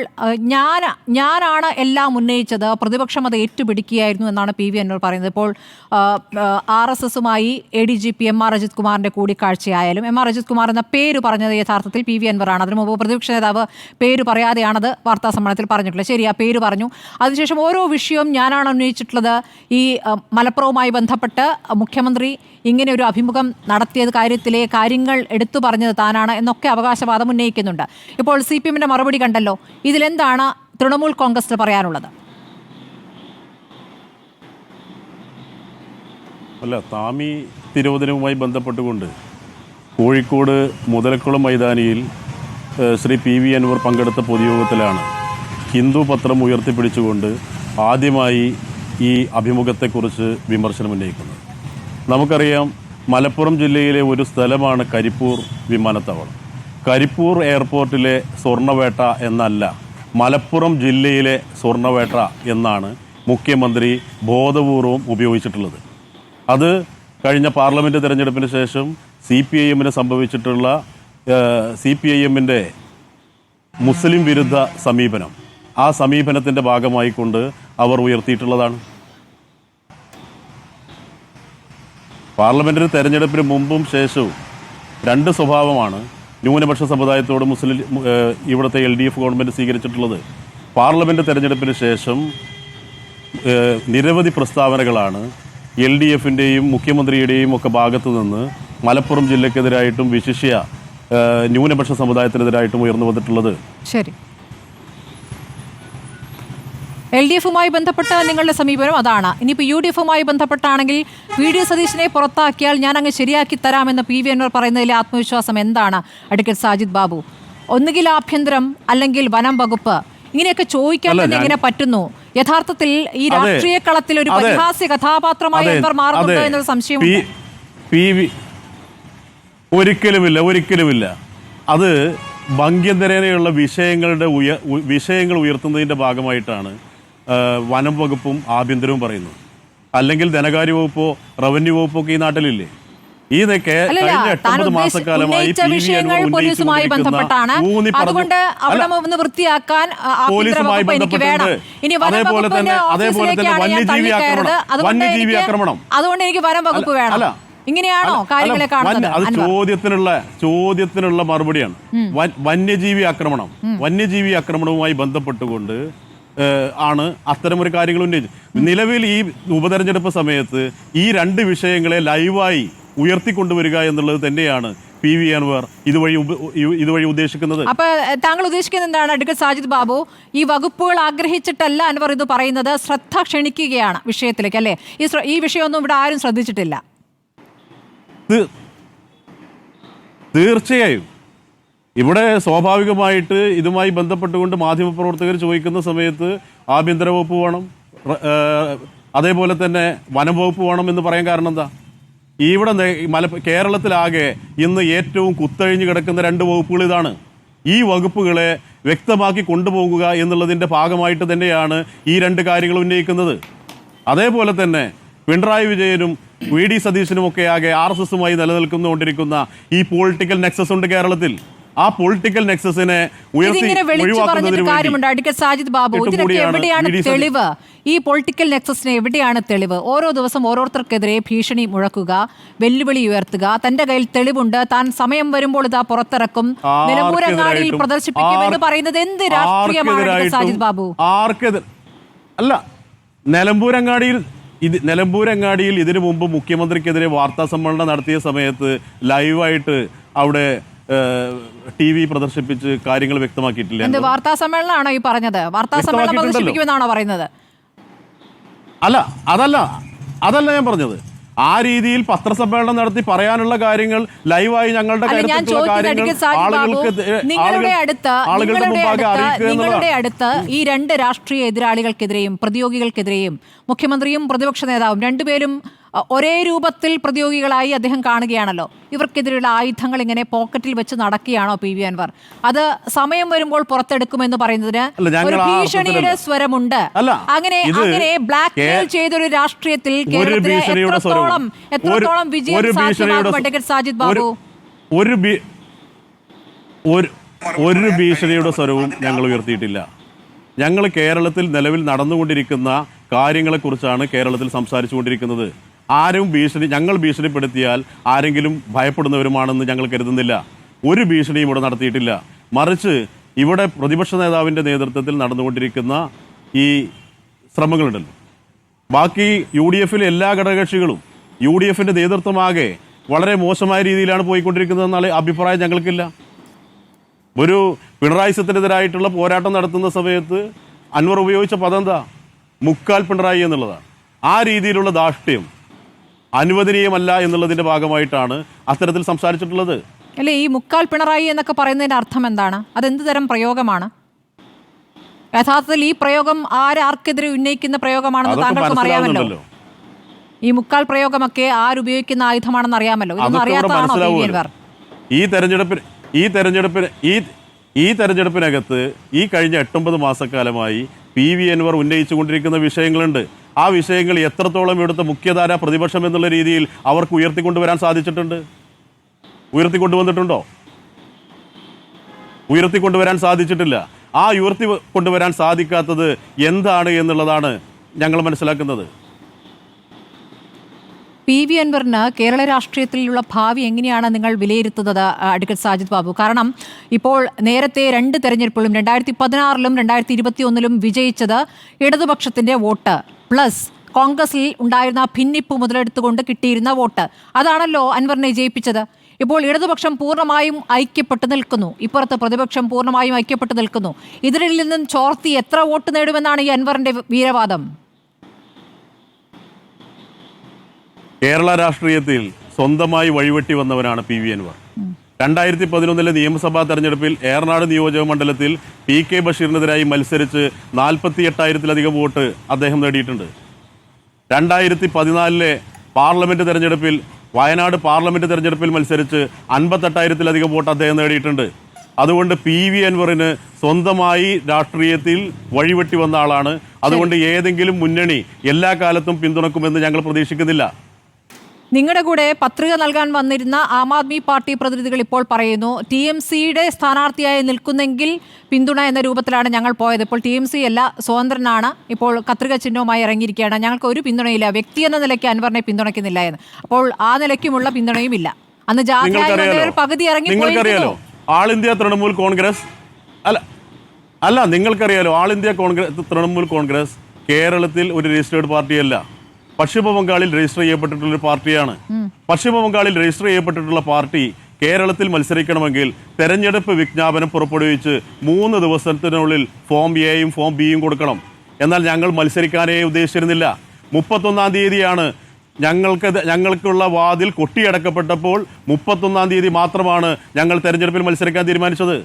ഞാനാണ് എല്ലാം ഉന്നയിച്ചത്, പ്രതിപക്ഷം അത് ഏറ്റുപിടിക്കുകയായിരുന്നു എന്നാണ് PV അൻവർ പറയുന്നത്. ഇപ്പോൾ RSSുമായി ADGP MR അജിത് കുമാറിന്റെ കൂടിക്കാഴ്ചയായാലും MR അജിത് കുമാർ എന്ന പേര് പറഞ്ഞത് യഥാർത്ഥത്തിൽ PV അൻവറാണ്. അതിനു മുമ്പ് പ്രതിപക്ഷ നേതാവ് പേര് പറയാതെയാണത് വാർത്താ സമ്മേളനത്തിൽ പറഞ്ഞിട്ടുള്ളത്. ശരി, ആ പേര് പറഞ്ഞു. അതിനുശേഷം ഓരോ വിഷയവും ഞാനാണ് ഉന്നയിച്ചിട്ടുള്ളത്. ഈ മലപ്പുറവുമായി ബന്ധപ്പെട്ട് മുഖ്യമന്ത്രി ഇങ്ങനെ ഒരു അഭിമുഖം നടത്തിയത് കാര്യത്തിലെ കാര്യങ്ങൾ എടുത്തു പറഞ്ഞത് താനാണ് എന്നൊക്കെ അവകാശവാദം ഉന്നയിക്കുന്നുണ്ട്. ഇപ്പോൾ CPMന്റെ മറുപടി കണ്ടല്ലോ. ഇതിലെന്താണ് തൃണമൂൽ കോൺഗ്രസിന് പറയാനുള്ളത്? അല്ല, താമി തിരോധനവുമായി ബന്ധപ്പെട്ടുകൊണ്ട് കോഴിക്കോട് മുതലക്കുളം മൈതാനിയിൽ ശ്രീ PV അൻവർ പങ്കെടുത്ത പൊതുയോഗത്തിലാണ് ഹിന്ദു പത്രം ഉയർത്തിപ്പിടിച്ചുകൊണ്ട് ആദ്യമായി ഈ അഭിമുഖത്തെക്കുറിച്ച് വിമർശനം ഉന്നയിക്കുന്നത്. നമുക്കറിയാം, മലപ്പുറം ജില്ലയിലെ ഒരു സ്ഥലമാണ് കരിപ്പൂർ വിമാനത്താവളം. കരിപ്പൂർ എയർപോർട്ടിലെ സ്വർണ്ണവേട്ട എന്നല്ല, മലപ്പുറം ജില്ലയിലെ സ്വർണ്ണവേട്ട എന്നാണ് മുഖ്യമന്ത്രി ബോധപൂർവം ഉപയോഗിച്ചിട്ടുള്ളത്. അത് കഴിഞ്ഞ പാർലമെൻറ്റ് തിരഞ്ഞെടുപ്പിന് ശേഷം CPIM സംഭവിച്ചിട്ടുള്ള CPIM മുസ്ലിം വിരുദ്ധ സമീപനം, ആ സമീപനത്തിൻ്റെ ഭാഗമായിക്കൊണ്ട് അവർ ഉയർത്തിയിട്ടുള്ളതാണ്. പാർലമെൻ്ററി തെരഞ്ഞെടുപ്പിന് മുമ്പും ശേഷവും രണ്ട് സ്വഭാവമാണ് ന്യൂനപക്ഷ സമുദായത്തോട് ഇവിടുത്തെ LDF ഗവൺമെൻറ് സ്വീകരിച്ചിട്ടുള്ളത്. പാർലമെൻറ്റ് തെരഞ്ഞെടുപ്പിന് ശേഷം നിരവധി പ്രസ്താവനകളാണ് LDFൻ്റെയും മുഖ്യമന്ത്രിയുടെയും ഒക്കെ ഭാഗത്തു നിന്ന് മലപ്പുറം ജില്ലക്കെതിരായിട്ടും വിശിഷ്യ ന്യൂനപക്ഷ സമുദായത്തിനെതിരായിട്ടും ഉയർന്നു വന്നിട്ടുള്ളത്. ശരി, LDFുമായി ബന്ധപ്പെട്ട നിങ്ങളുടെ സമീപനം അതാണ്. ഇനിയിപ്പോൾ UDFുമായി ബന്ധപ്പെട്ടാണെങ്കിൽ VD സതീശനെ പുറത്താക്കിയാൽ ഞാൻ അങ്ങ് ശരിയാക്കി തരാമെന്ന് PV അൻവർ പറയുന്നതിലെ ആത്മവിശ്വാസം എന്താണ് അഡ്വക്കേറ്റ് സാജിദ് ബാബു? ഒന്നുകിൽ ആഭ്യന്തരം അല്ലെങ്കിൽ വനം വകുപ്പ്, ഇങ്ങനെയൊക്കെ ചോദിക്കാൻ തന്നെ എങ്ങനെ പറ്റുന്നു? യഥാർത്ഥത്തിൽ ഈ രാഷ്ട്രീയ കളത്തിൽ ഒരു പരിഹാസ്യ കഥാപാത്രമായി അൻവർ മാറുന്നുണ്ടോ എന്നൊരു സംശയം. ഒരിക്കലുമില്ല. അത് ഭംഗ്യന്തരേനയുള്ള വിഷയങ്ങൾ ഉയർത്തുന്നതിൻ്റെ ഭാഗമായിട്ടാണ് വനം വകുപ്പും ആഭ്യന്തരവും പറയുന്നത്. അല്ലെങ്കിൽ ധനകാര്യ വകുപ്പോ റവന്യൂ വകുപ്പോ ഒക്കെ ഈ നാട്ടിലില്ലേ? ഈ കഴിഞ്ഞ 8 മാസക്കാലമായി പോലീസുമായി ബന്ധപ്പെട്ടാണ്. അതുകൊണ്ട് അവിടെ ഒന്ന് വൃത്തിയാക്കാൻ പോലീസുമായി ബന്ധപ്പെട്ടുണ്ട്. അതേപോലെ തന്നെ വന്യജീവി ആക്രമണം, അതുകൊണ്ട് എനിക്ക് വനം വകുപ്പ് വേണം. ഇങ്ങനെയാണോ കാര്യങ്ങളെ കാണുന്നത്? അത് ചോദ്യത്തിനുള്ള മറുപടിയാണ്. വന്യജീവി ആക്രമണവുമായി ബന്ധപ്പെട്ടുകൊണ്ട് ആണ് അത്തരമൊരു കാര്യങ്ങൾ ഉന്നയിച്ചത്. നിലവിൽ ഈ ഉപതെരഞ്ഞെടുപ്പ് സമയത്ത് ഈ രണ്ട് വിഷയങ്ങളെ ലൈവായി ഉയർത്തിക്കൊണ്ടുവരിക എന്നുള്ളത് തന്നെയാണ് PV അൻവർ ഇതുവഴി ഉദ്ദേശിക്കുന്നത്. അപ്പൊ താങ്കൾ ഉദ്ദേശിക്കുന്നത് എന്താണ് അഡ്വക്കേറ്റ് സാജിദ് ബാബു? ഈ വകുപ്പുകൾ ആഗ്രഹിച്ചിട്ടല്ല അൻവർ ഇത് പറയുന്നത്, ശ്രദ്ധ ക്ഷണിക്കുകയാണ് വിഷയത്തിലേക്ക്, അല്ലേ? ഈ വിഷയമൊന്നും ഇവിടെ ആരും ശ്രദ്ധിച്ചിട്ടില്ല. തീർച്ചയായും ഇവിടെ സ്വാഭാവികമായിട്ട് ഇതുമായി ബന്ധപ്പെട്ടുകൊണ്ട് മാധ്യമപ്രവർത്തകർ ചോദിക്കുന്ന സമയത്ത് ആഭ്യന്തര വകുപ്പ് വേണം, അതേപോലെ തന്നെ വനം വകുപ്പ് വേണം എന്ന് പറയാൻ കാരണം എന്താ? ഇവിടെ കേരളത്തിലാകെ ഇന്ന് ഏറ്റവും കുത്തഴിഞ്ഞു കിടക്കുന്ന രണ്ട് വകുപ്പുകൾ ഇതാണ്. ഈ വകുപ്പുകളെ വ്യക്തമാക്കി കൊണ്ടുപോകുക എന്നുള്ളതിൻ്റെ ഭാഗമായിട്ട് തന്നെയാണ് ഈ രണ്ട് കാര്യങ്ങൾ ഉന്നയിക്കുന്നത്. അതേപോലെ തന്നെ പിണറായി വിജയനും VD സതീശനും ഒക്കെ ആകെ RSSുമായി നിലനിൽക്കുന്നുകൊണ്ടിരിക്കുന്ന ഈ പൊളിറ്റിക്കൽ നെക്സസ് ഉണ്ട് കേരളത്തിൽ. ആ പൊളിറ്റിക്കൽ നെക്സസിനെ കാര്യമുണ്ട് അഡ്വക്കേറ്റ് സാജിദ് ബാബു. ഇതിനൊക്കെ എവിടെയാണ് തെളിവ്? ഈ പൊളിറ്റിക്കൽ നെക്സസിന് എവിടെയാണ് തെളിവ്? ഓരോ ദിവസം ഓരോരുത്തർക്കെതിരെ ഭീഷണി മുഴക്കുക, വെല്ലുവിളി ഉയർത്തുക, തന്റെ കയ്യിൽ തെളിവുണ്ട്, താൻ സമയം വരുമ്പോൾ ഇതാ പുറത്തിറക്കും, നിലമ്പൂരങ്ങാടിയിൽ പ്രദർശിപ്പിക്കും എന്ന് പറയുന്നത് എന്ത് രാഷ്ട്രീയമാണ് സാജിദ് ബാബു? അല്ല, നിലമ്പൂരങ്ങാടിയിൽ ഇതിനു മുമ്പ് മുഖ്യമന്ത്രിക്കെതിരെ വാർത്താ സമ്മേളനം നടത്തിയ സമയത്ത് ലൈവായിട്ട് അവിടെ TV പ്രദർശിപ്പിച്ച് കാര്യങ്ങൾ വ്യക്തമാക്കിയിട്ടില്ല. എന്ത് വാർത്താ സമ്മേളനമാണോ ഈ പറഞ്ഞത്? വാർത്താ സമ്മേളനം പ്രദർശിപ്പിക്കുമെന്നാണോ പറയുന്നത്? അതല്ല ഞാൻ പറഞ്ഞത്. ആ രീതിയിൽ പത്രസമ്മേളനം നടത്തി പറയാനുള്ള കാര്യങ്ങൾ ലൈവായി ഞങ്ങളുടെ നിങ്ങളുടെ അടുത്ത് ഈ രണ്ട് രാഷ്ട്രീയ എതിരാളികൾക്കെതിരെയും പ്രതിയോഗികൾക്കെതിരെയും മുഖ്യമന്ത്രിയും പ്രതിപക്ഷ നേതാവും രണ്ടുപേരും ഒരേ രൂപത്തിൽ പ്രതിയോഗികളായി അദ്ദേഹം കാണുകയാണല്ലോ. ഇവർക്കെതിരെയുള്ള ആയുധങ്ങൾ ഇങ്ങനെ പോക്കറ്റിൽ വെച്ച് നടക്കുകയാണോ PV അൻവർ? അത് സമയം വരുമ്പോൾ പുറത്തെടുക്കുമെന്ന് പറയുന്നതിന് ഒരു ഭീഷണിയുടെ സ്വരമുണ്ട്. അങ്ങനെ ബ്ലാക്ക് മെയിൽ ചെയ്തൊരു രാഷ്ട്രീയത്തിൽ കേരളത്തിലെ എത്രത്തോളം വിജയം സാധ്യമാകും അഡ്വക്കേറ്റ് സാജിദ് ബാബു? ഒരു ഭീഷണിയുടെ സ്വരവും ഞങ്ങൾ ഉയർത്തിയിട്ടില്ല. ഞങ്ങൾ കേരളത്തിൽ നിലവിൽ നടന്നുകൊണ്ടിരിക്കുന്ന കാര്യങ്ങളെക്കുറിച്ചാണ് കേരളത്തിൽ സംസാരിച്ചുകൊണ്ടിരിക്കുന്നത്. ഞങ്ങൾ ഭീഷണിപ്പെടുത്തിയാൽ ആരെങ്കിലും ഭയപ്പെടുന്നവരുമാണെന്ന് ഞങ്ങൾ കരുതുന്നില്ല. ഒരു ഭീഷണിയും ഇവിടെ നടത്തിയിട്ടില്ല. മറിച്ച് ഇവിടെ പ്രതിപക്ഷ നേതാവിൻ്റെ നേതൃത്വത്തിൽ നടന്നുകൊണ്ടിരിക്കുന്ന ഈ ശ്രമങ്ങളുണ്ടല്ലോ, ബാക്കി UDFിലെ എല്ലാ ഘടകകക്ഷികളും UDFിൻ്റെ നേതൃത്വമാകെ വളരെ മോശമായ രീതിയിലാണ് പോയിക്കൊണ്ടിരിക്കുന്നതെന്നുള്ള അഭിപ്രായം ഞങ്ങൾക്കില്ല. ഒരു പിണറായി സത്തിനെതിരായിട്ടുള്ള പോരാട്ടം നടത്തുന്ന സമയത്ത് അൻവർ ഉപയോഗിച്ച പദം എന്താ? മുക്കാൽ പിണറായി എന്നുള്ളതാണ്. ആ രീതിയിലുള്ള ധാർഷ്ട്യം അനുവദനീയമല്ല എന്നുള്ളതിൻ്റെ ഭാഗമായിട്ടാണ് അത്തരത്തിൽ സംസാരിച്ചിട്ടുള്ളത്. അല്ലേ, ഈ മുക്കാൽ പിണറായി എന്നൊക്കെ പറയുന്നതിൻ്റെ അർത്ഥം എന്താണ്? അതെന്ത് തരം പ്രയോഗമാണ്? യഥാർത്ഥത്തിൽ ഈ പ്രയോഗം ആർക്കെതിരെ ഉന്നയിക്കുന്ന പ്രയോഗമാണെന്ന് താങ്കൾക്കും അറിയാമല്ലോ. ഈ മുക്കാൽ പ്രയോഗമൊക്കെ ആരുപയോഗിക്കുന്ന ആയുധമാണെന്ന് അറിയാമല്ലോ. ഇതൊന്നും അറിയാത്തതാണോ PV അൻവർ? ഈ തെരഞ്ഞെടുപ്പിനകത്ത് ഈ കഴിഞ്ഞ 8-9 മാസക്കാലമായി PV അൻവർ ഉന്നയിച്ചുകൊണ്ടിരിക്കുന്ന വിഷയങ്ങളുണ്ട്. ആ വിഷയങ്ങൾ എത്രത്തോളം ഇവിടുത്തെ മുഖ്യധാര പ്രതിപക്ഷം എന്നുള്ള രീതിയിൽ അവർക്ക് ഉയർത്തിക്കൊണ്ടുവരാൻ സാധിച്ചിട്ടുണ്ട്? ഉയർത്തിക്കൊണ്ടുവന്നിട്ടുണ്ടോ? ഉയർത്തിക്കൊണ്ടുവരാൻ സാധിച്ചിട്ടില്ല. ആ ഉയർത്തി കൊണ്ടുവരാൻ സാധിക്കാത്തത് എന്താണ് എന്നുള്ളതാണ് ഞങ്ങൾ മനസ്സിലാക്കുന്നത്. PV അൻവറിന് കേരള രാഷ്ട്രീയത്തിലുള്ള ഭാവി എങ്ങനെയാണ് നിങ്ങൾ വിലയിരുത്തുന്നത് അഡ്വക്കേറ്റ് സാജിദ് ബാബു? കാരണം ഇപ്പോൾ നേരത്തെ 2 തെരഞ്ഞെടുപ്പുകളും 2016-ലും 2021-ലും വിജയിച്ചത് ഇടതുപക്ഷത്തിന്റെ വോട്ട് പ്ലസ് കോൺഗ്രസിൽ ഉണ്ടായിരുന്ന ഭിന്നിപ്പ് മുതലെടുത്തുകൊണ്ട് കിട്ടിയിരുന്ന വോട്ട്, അതാണല്ലോ അൻവറിനെ ജയിപ്പിച്ചത്. ഇപ്പോൾ ഇടതുപക്ഷം പൂർണ്ണമായും ഐക്യപ്പെട്ട് നിൽക്കുന്നു, ഇപ്പുറത്ത് പ്രതിപക്ഷം പൂർണ്ണമായും ഐക്യപ്പെട്ട് നിൽക്കുന്നു. ഇതിൽ നിന്നും ചോർത്തി എത്ര വോട്ട് നേടുമെന്നാണ് ഈ അൻവറിന്റെ വീരവാദം? കേരള രാഷ്ട്രീയത്തിൽ സ്വന്തമായി വഴിവെട്ടി വന്നവനാണ് PV അൻവർ. 2011 നിയമസഭാ തെരഞ്ഞെടുപ്പിൽ ഏറനാട് നിയോജക മണ്ഡലത്തിൽ PK ബഷീറിനെതിരായി മത്സരിച്ച് 48,000-ലധികം വോട്ട് അദ്ദേഹം നേടിയിട്ടുണ്ട്. 2014 പാർലമെന്റ് തെരഞ്ഞെടുപ്പിൽ വയനാട് പാർലമെന്റ് തെരഞ്ഞെടുപ്പിൽ മത്സരിച്ച് 58,000-ലധികം വോട്ട് അദ്ദേഹം നേടിയിട്ടുണ്ട്. അതുകൊണ്ട് PV അൻവറിന് സ്വന്തമായി രാഷ്ട്രീയത്തിൽ വഴിവെട്ടി വന്ന ആളാണ്. അതുകൊണ്ട് ഏതെങ്കിലും മുന്നണി എല്ലാ കാലത്തും പിന്തുണക്കുമെന്ന് ഞങ്ങൾ പ്രതീക്ഷിക്കുന്നില്ല. നിങ്ങളുടെ കൂടെ പത്രിക നൽകാൻ വന്നിരുന്ന ആം ആദ്മി പാർട്ടി പ്രതിനിധികൾ ഇപ്പോൾ പറയുന്നു TMCയുടെ സ്ഥാനാർത്ഥിയായി നിൽക്കുന്നെങ്കിൽ പിന്തുണ എന്ന രൂപത്തിലാണ് ഞങ്ങൾ പോയത്. ഇപ്പോൾ TMC അല്ല, സ്വതന്ത്രനാണ്, ഇപ്പോൾ കത്രിക ചിഹ്നവുമായി ഇറങ്ങിയിരിക്കുകയാണ്. ഞങ്ങൾക്ക് ഒരു പിന്തുണയില്ല, വ്യക്തി എന്ന നിലയ്ക്ക് അൻവറിനെ പിന്തുണയ്ക്കുന്നില്ല എന്ന്. അപ്പോൾ ആ നിലയ്ക്കുമുള്ള പിന്തുണയും ഇല്ല. അന്ന് ജാഥയായി പകുതി നിങ്ങൾക്കറിയാലോ ആൾ ഇന്ത്യ തൃണമൂൽ കോൺഗ്രസ് അല്ല നിങ്ങൾക്കറിയാലോ ആൾ ഇന്ത്യ തൃണമൂൽ കോൺഗ്രസ് കേരളത്തിൽ ഒരു രജിസ്റ്റേർഡ് പാർട്ടിയല്ല, പശ്ചിമ ബംഗാളിൽ രജിസ്റ്റർ ചെയ്യപ്പെട്ടിട്ടുള്ള പാർട്ടിയാണ്. പശ്ചിമ ബംഗാളിൽ രജിസ്റ്റർ ചെയ്യപ്പെട്ടിട്ടുള്ള പാർട്ടി കേരളത്തിൽ മത്സരിക്കണമെങ്കിൽ തെരഞ്ഞെടുപ്പ് വിജ്ഞാപനം പുറപ്പെടുവിച്ച് 3 ദിവസത്തിനുള്ളിൽ ഫോം എയും ഫോം ബിയും കൊടുക്കണം. എന്നാൽ ഞങ്ങൾ മത്സരിക്കാനേ ഉദ്ദേശിച്ചിരുന്നില്ല. 31-ാം തീയതിയാണ് ഞങ്ങൾക്കുള്ള വാതിൽ കൊട്ടിയടക്കപ്പെട്ടപ്പോൾ 31-ാം തീയതി മാത്രമാണ് ഞങ്ങൾ തെരഞ്ഞെടുപ്പിൽ മത്സരിക്കാൻ തീരുമാനിച്ചത്.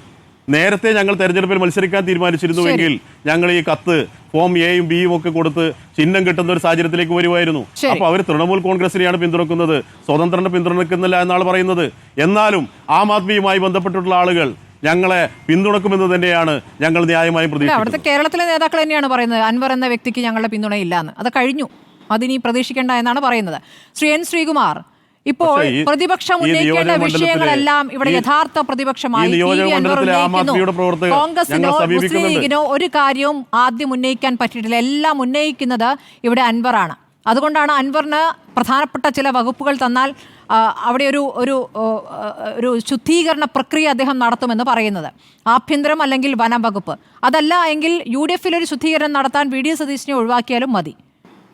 നേരത്തെ ഞങ്ങൾ തെരഞ്ഞെടുപ്പിൽ മത്സരിക്കാൻ തീരുമാനിച്ചിരുന്നുവെങ്കിൽ ഞങ്ങൾ ഈ കത്ത് ഫോം എയും ബിയും ഒക്കെ കൊടുത്ത് ചിഹ്നം കിട്ടുന്ന ഒരു സാഹചര്യത്തിലേക്ക് വരുമായിരുന്നു. അപ്പൊ അവർ തൃണമൂൽ കോൺഗ്രസിനെയാണ് പിന്തുണക്കുന്നത്, സ്വതന്ത്രനെ പിന്തുണക്കുന്നില്ല എന്നാണ് പറയുന്നത്. എന്നാലും ആം ആദ്മിയുമായി ബന്ധപ്പെട്ടിട്ടുള്ള ആളുകൾ ഞങ്ങളെ പിന്തുണക്കുമെന്ന് തന്നെയാണ് ഞങ്ങൾ ന്യായമായും പ്രതീക്ഷിക്കുന്നത്. അവിടുത്തെ കേരളത്തിലെ നേതാക്കൾ തന്നെയാണ് പറയുന്നത് അൻവർ എന്ന വ്യക്തിക്ക് ഞങ്ങളുടെ പിന്തുണയില്ല എന്ന്. അത് കഴിഞ്ഞു, അതിനി പ്രതീക്ഷിക്കേണ്ട എന്നാണ് പറയുന്നത്. N. ശ്രീകുമാർ, ഇപ്പോൾ പ്രതിപക്ഷം ഉന്നയിക്കേണ്ട വിഷയങ്ങളെല്ലാം ഇവിടെ യഥാർത്ഥ പ്രതിപക്ഷമായി കോൺഗ്രസിനോ മുസ്ലിം ലീഗിനോ ഒരു കാര്യവും ആദ്യം ഉന്നയിക്കാൻ പറ്റിയിട്ടില്ല. എല്ലാം ഉന്നയിക്കുന്നത് ഇവിടെ അൻവറാണ്. അതുകൊണ്ടാണ് അൻവറിന് പ്രധാനപ്പെട്ട ചില വകുപ്പുകൾ തന്നാൽ അവിടെ ഒരു ശുദ്ധീകരണ പ്രക്രിയ അദ്ദേഹം നടത്തുമെന്ന് പറയുന്നത്. ആഭ്യന്തരം അല്ലെങ്കിൽ വനം വകുപ്പ്, അതല്ല എങ്കിൽ UDF-ൽ ഒരു ശുദ്ധീകരണം നടത്താൻ VD സതീശിനെ ഒഴിവാക്കിയാലും മതി.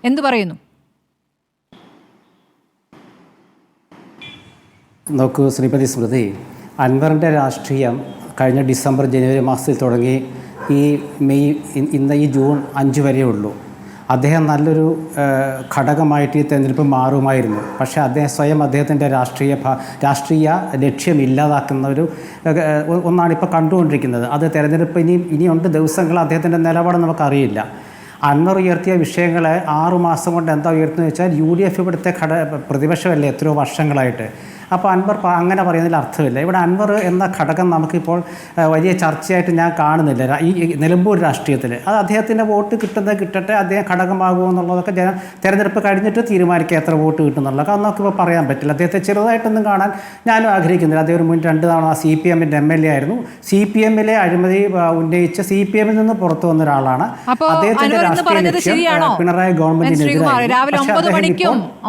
എന്തു പറയുന്നു? നോക്കൂ ശ്രീമതി സ്മൃതി, അൻവറിൻ്റെ രാഷ്ട്രീയം കഴിഞ്ഞ ഡിസംബർ ജനുവരി മാസത്തിൽ തുടങ്ങി ഇന്ന് ഈ ജൂൺ 5 വരെ ഉള്ളൂ. അദ്ദേഹം നല്ലൊരു ഘടകമായിട്ട് ഈ തെരഞ്ഞെടുപ്പ് മാറുമായിരുന്നു. പക്ഷേ അദ്ദേഹം സ്വയം അദ്ദേഹത്തിൻ്റെ രാഷ്ട്രീയ ലക്ഷ്യം ഇല്ലാതാക്കുന്ന ഒന്നാണിപ്പോൾ കണ്ടുകൊണ്ടിരിക്കുന്നത്. അത് തെരഞ്ഞെടുപ്പ് ഇനിയുണ്ട് ദിവസങ്ങൾ, അദ്ദേഹത്തിൻ്റെ നിലപാട് നമുക്കറിയില്ല. അൻവർ ഉയർത്തിയ വിഷയങ്ങളെ 6 മാസം കൊണ്ട് എന്താ ഉയർത്തുന്നത് വെച്ചാൽ UDF ഇവിടുത്തെ പ്രതിപക്ഷമല്ലേ എത്രയോ വർഷങ്ങളായിട്ട്. അപ്പോൾ അൻവർ അങ്ങനെ പറയുന്നതിൽ അർത്ഥമില്ല. ഇവിടെ അൻവർ എന്ന ഘടകം നമുക്കിപ്പോൾ വലിയ ചർച്ചയായിട്ട് ഞാൻ കാണുന്നില്ല ഈ നിലമ്പൂർ രാഷ്ട്രീയത്തിൽ. അത് അദ്ദേഹത്തിൻ്റെ വോട്ട് കിട്ടട്ടെ, അദ്ദേഹം ഘടകമാകുമോ എന്നുള്ളതൊക്കെ തെരഞ്ഞെടുപ്പ് കഴിഞ്ഞിട്ട് തീരുമാനിക്കുക എത്ര വോട്ട് കിട്ടുന്നുള്ളത്. അത് നമുക്കിപ്പോൾ പറയാൻ പറ്റില്ല. അദ്ദേഹത്തെ ചെറുതായിട്ടൊന്നും കാണാൻ ഞാനും ആഗ്രഹിക്കുന്നില്ല. അദ്ദേഹം ഒരു 2 തവണ CPM-ന്റെ MLA ആയിരുന്നു. CPM-ലെ അഴിമതി ഉന്നയിച്ച് CPM-ൽ നിന്ന് പുറത്തു വന്ന ഒരാളാണ്. അദ്ദേഹത്തിന്റെ രാഷ്ട്രീയ ലക്ഷ്യം പിണറായി ഗവൺമെന്റിനെതിരായി. രാവിലെ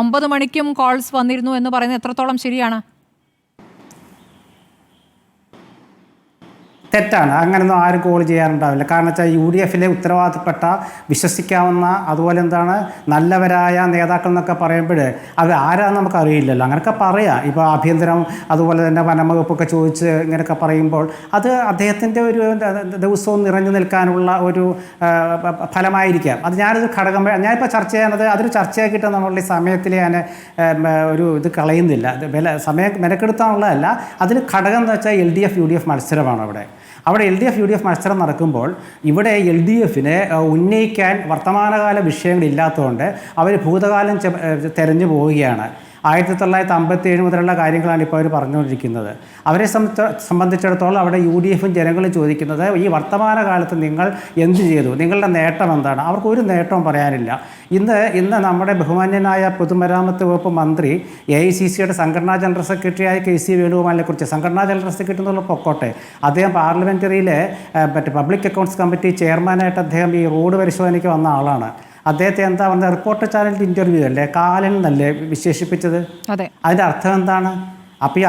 9 മണിക്കും കോൾസ് വന്നിരുന്നു എന്ന് പറയുന്നത് എത്രത്തോളം ശരിയാണ്? തെറ്റാണ്. അങ്ങനെയൊന്നും ആരും കോൾ ചെയ്യാറുണ്ടാവില്ല. കാരണം വെച്ചാൽ UDF-ലെ ഉത്തരവാദിത്തപ്പെട്ട വിശ്വസിക്കാവുന്ന അതുപോലെ നല്ലവരായ നേതാക്കൾ എന്നൊക്കെ പറയുമ്പോൾ അത് ആരാന്ന് നമുക്ക് അറിയില്ലല്ലോ. അങ്ങനെയൊക്കെ പറയാം. ഇപ്പോൾ ആഭ്യന്തരം അതുപോലെ തന്നെ വനംവകുപ്പൊക്കെ ചോദിച്ച് ഇങ്ങനെയൊക്കെ പറയുമ്പോൾ അത് അദ്ദേഹത്തിൻ്റെ ഒരു ദിവസവും നിറഞ്ഞു നിൽക്കാനുള്ള ഒരു ഫലമായിരിക്കാം. അത് ഞാനിപ്പോൾ ചർച്ച ചെയ്യാനത് അതൊരു ചർച്ചയാക്കിയിട്ട് നമ്മളുടെ ഈ സമയത്തിൽ ഞാൻ ഇത് കളയുന്നില്ല. സമയം മെനക്കെടുത്താനുള്ളതല്ല. അതിന് ഘടകം എന്ന് വെച്ചാൽ LDF UDF മത്സരമാണ്. അവിടെ LDF UDF മത്സരം നടക്കുമ്പോൾ ഇവിടെ LDF-നെ ഉന്നയിക്കാൻ വർത്തമാനകാല വിഷയങ്ങളില്ലാത്തതുകൊണ്ട് അവർ ഭൂതകാലം തെരഞ്ഞു പോവുകയാണ്. 1957 മുതലുള്ള കാര്യങ്ങളാണ് ഇപ്പോൾ അവർ പറഞ്ഞുകൊണ്ടിരിക്കുന്നത്. അവരെ സംബന്ധിച്ചിടത്തോളം അവിടെ UDF-ഉം ജനങ്ങളും ചോദിക്കുന്നത് ഈ വർത്തമാനകാലത്ത് നിങ്ങൾ എന്ത് ചെയ്തു, നിങ്ങളുടെ നേട്ടം എന്താണ്? അവർക്ക് ഒരു നേട്ടവും പറയാനില്ല. ഇന്ന് നമ്മുടെ ബഹുമാന്യനായ പൊതുമരാമത്ത് വകുപ്പ് മന്ത്രി AICCയുടെ സംഘടനാ ജനറൽ സെക്രട്ടറിയായ KC വേണുഗോപാലിനെ കുറിച്ച്, സംഘടനാ ജനറൽ സെക്രട്ടറി എന്നുള്ള പൊക്കോട്ടെ, അദ്ദേഹം പാർലമെൻ്ററിയിലെ പബ്ലിക് അക്കൗണ്ട്സ് കമ്മിറ്റി ചെയർമാനായിട്ട് അദ്ദേഹം ഈ റോഡ് പരിശോധനയ്ക്ക് വന്ന ആളാണ്. അദ്ദേഹത്തെ എന്താ പറഞ്ഞത്, റിപ്പോർട്ടർ ചാനലിൻ്റെ ഇൻ്റർവ്യൂ അല്ലേ, കാലൻ എന്നല്ലേ വിശേഷിപ്പിച്ചത്? അതിൻ്റെ അർത്ഥം എന്താണ്? അപ്പോൾ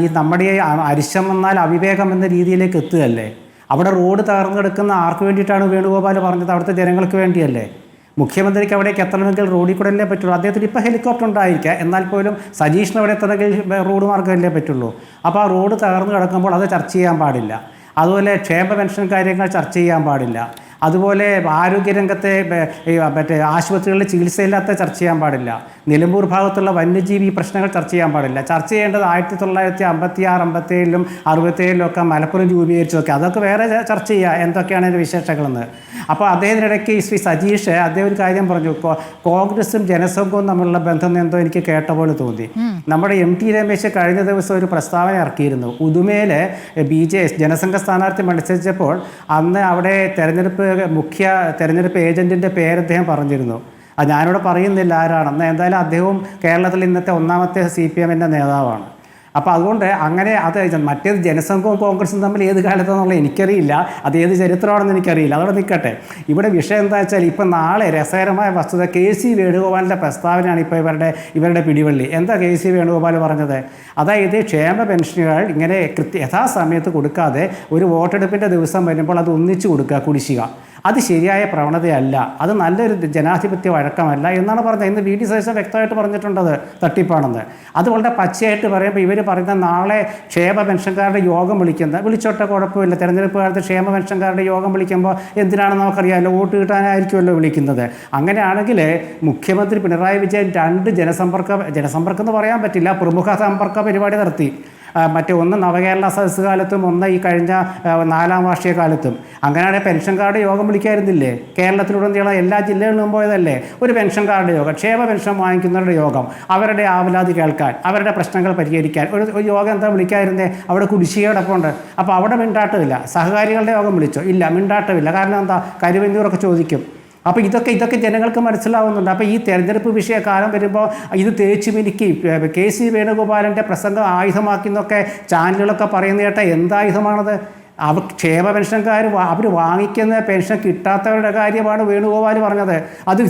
ഈ നമ്മുടെ അരിശം എന്നാൽ അവിവേകം എന്ന രീതിയിലേക്ക് എത്തുകയല്ലേ? അവിടെ റോഡ് തകർന്നെടുക്കുന്ന ആർക്ക് വേണ്ടിയിട്ടാണ് വേണുഗോപാൽ പറഞ്ഞത്? അവിടുത്തെ ജനങ്ങൾക്ക് വേണ്ടിയല്ലേ? മുഖ്യമന്ത്രിക്ക് അവിടേക്ക് എത്തണമെങ്കിൽ റോഡിൽ കൂടെ അല്ലേ പറ്റുള്ളൂ. അദ്ദേഹത്തിന് ഇപ്പോൾ ഹെലികോപ്റ്റർ ഉണ്ടായിരിക്കുക, എന്നാൽ പോലും സജീഷിന് അവിടെ എത്തണമെങ്കിൽ റോഡ് മാർഗ്ഗമല്ലേ പറ്റുള്ളൂ. അപ്പോൾ ആ റോഡ് തകർന്ന് കിടക്കുമ്പോൾ അത് ചർച്ച ചെയ്യാൻ പാടില്ല. അതുപോലെ ക്ഷേമ പെൻഷൻ കാര്യങ്ങൾ ചർച്ച ചെയ്യാൻ പാടില്ല. അതുപോലെ ആരോഗ്യരംഗത്തെ മറ്റേ ആശുപത്രികളിൽ ചികിത്സയില്ലാത്ത ചർച്ച ചെയ്യാൻ പാടില്ല. നിലമ്പൂർ ഭാഗത്തുള്ള വന്യജീവി പ്രശ്നങ്ങൾ ചർച്ച ചെയ്യാൻ പാടില്ല. ചർച്ച ചെയ്യേണ്ടത് 1956, 57 67 മലപ്പുറം രൂപീകരിച്ചതൊക്കെ, അതൊക്കെ വേറെ ചർച്ച ചെയ്യുക, എന്തൊക്കെയാണ് അതിൻ്റെ വിശേഷങ്ങളെന്ന്. അപ്പോൾ അദ്ദേഹത്തിനിടയ്ക്ക് ശ്രീ സജീഷ് അദ്ദേഹം ഒരു കാര്യം പറഞ്ഞു, കോൺഗ്രസും ജനസംഘവും തമ്മിലുള്ള ബന്ധം എന്തോ എനിക്ക് കേട്ട പോലെ തോന്നി. നമ്മുടെ MT രമേശ് കഴിഞ്ഞ ദിവസം ഒരു പ്രസ്താവന ഇറക്കിയിരുന്നു. ഉദുമയിൽ ജനസംഘ സ്ഥാനാർത്ഥി മത്സരിച്ചപ്പോൾ അന്ന് അവിടെ മുഖ്യ തെരഞ്ഞെടുപ്പ് ഏജൻറ്റിൻ്റെ പേര് അദ്ദേഹം പറഞ്ഞിരുന്നു. അത് ഞാനിവിടെ പറയുന്നില്ല ആരാണെന്ന്. എന്തായാലും അദ്ദേഹവും കേരളത്തിൽ ഇന്നത്തെ ഒന്നാമത്തെ CPM-ൻ്റെ നേതാവാണ്. അപ്പോൾ അതുകൊണ്ട് അങ്ങനെ അത് മറ്റേത് ജനസംഘവും കോൺഗ്രസും തമ്മിൽ ഏത് കാലത്താണെന്നുള്ളത് എനിക്കറിയില്ല, അത് ഏത് ചരിത്രമാണെന്ന് എനിക്കറിയില്ല. അതോടെ നിൽക്കട്ടെ. ഇവിടെ വിഷയം എന്താ വെച്ചാൽ ഇപ്പം നാളെ രസകരമായ വസ്തുത KC വേണുഗോപാലിൻ്റെ പ്രസ്താവനയാണ് ഇപ്പോൾ ഇവരുടെ പിടിവള്ളി. എന്താ KC വേണുഗോപാൽ പറഞ്ഞത്? അതായത് ക്ഷേമ പെൻഷനുകൾ ഇങ്ങനെ യഥാസമയത്ത് കൊടുക്കാതെ ഒരു വോട്ടെടുപ്പിൻ്റെ ദിവസം വരുമ്പോൾ അത് ഒന്നിച്ചു കൊടുക്കുക, കുടിശ്ശിക. അത് ശരിയായ പ്രവണതയല്ല, അത് നല്ലൊരു ജനാധിപത്യ വഴക്കമല്ല എന്നാണ് പറഞ്ഞത്. ഇന്ന് VD സതീശൻ വ്യക്തമായിട്ട് പറഞ്ഞിട്ടുണ്ടത് തട്ടിപ്പാണെന്ന്. അത് വളരെ പച്ചയായിട്ട് പറയുമ്പോൾ ഇവർ പറയുന്ന നാളെ ക്ഷേമ പെൻഷൻകാരുടെ യോഗം വിളിച്ചോട്ടെ, കുഴപ്പമില്ല. തെരഞ്ഞെടുപ്പ് കാലത്ത് ക്ഷേമ പെൻഷൻകാരുടെ യോഗം വിളിക്കുമ്പോൾ എന്തിനാണെന്ന് നമുക്കറിയാമല്ലോ, വോട്ട് കിട്ടാനായിരിക്കുമല്ലോ വിളിക്കുന്നത്. അങ്ങനെയാണെങ്കിൽ മുഖ്യമന്ത്രി പിണറായി വിജയൻ 2 ജനസമ്പർക്കം എന്ന് പറയാൻ പറ്റില്ല, പ്രമുഖ സമ്പർക്ക പരിപാടി നടത്തി. ഒന്ന് നവകേരള സദസ് കാലത്തും ഒന്ന് ഈ കഴിഞ്ഞ 4ാം വാർഷിക കാലത്തും. അങ്ങനെയാണെങ്കിൽ പെൻഷൻ കാർഡ് യോഗം വിളിക്കായിരുന്നില്ലേ? കേരളത്തിലുടനീളം എല്ലാ ജില്ലകളിലും പോയതല്ലേ ഒരു പെൻഷൻ കാർഡ് യോഗം, ക്ഷേമ പെൻഷൻ വാങ്ങിക്കുന്നവരുടെ യോഗം, അവരുടെ ആവലാതി കേൾക്കാൻ, അവരുടെ പ്രശ്നങ്ങൾ പരിഹരിക്കാൻ ഒരു യോഗം എന്താ വിളിക്കായിരുന്നേ? അവിടെ കുടിശ്ശികയോടൊപ്പം ഉണ്ട്. അപ്പോൾ അവിടെ മിണ്ടാട്ടമില്ല. സഹകാരികളുടെ യോഗം വിളിച്ചോ? ഇല്ല, മിണ്ടാട്ടമില്ല. കാരണം എന്താ? കരുവന്നൂറൊക്കെ ചോദിക്കും. അപ്പോൾ ഇതൊക്കെ ജനങ്ങൾക്ക് മനസ്സിലാവുന്നുണ്ട്. അപ്പോൾ ഈ തെരഞ്ഞെടുപ്പ് വിഷയകാലം വരുമ്പോൾ ഇത് തേച്ച് മിനുക്കി KC വേണുഗോപാലിൻ്റെ പ്രസംഗം ആയുധമാക്കിയെന്നൊക്കെ ചാനലുകളൊക്കെ പറയുന്ന കേട്ടാൽ എന്തായുധമാണത്? ക്ഷേമ പെൻഷൻകാർ അവർ വാങ്ങിക്കുന്ന പെൻഷൻ കിട്ടാത്തവരുടെ കാര്യമാണ് വേണുഗോപാൽ പറഞ്ഞത്. അത്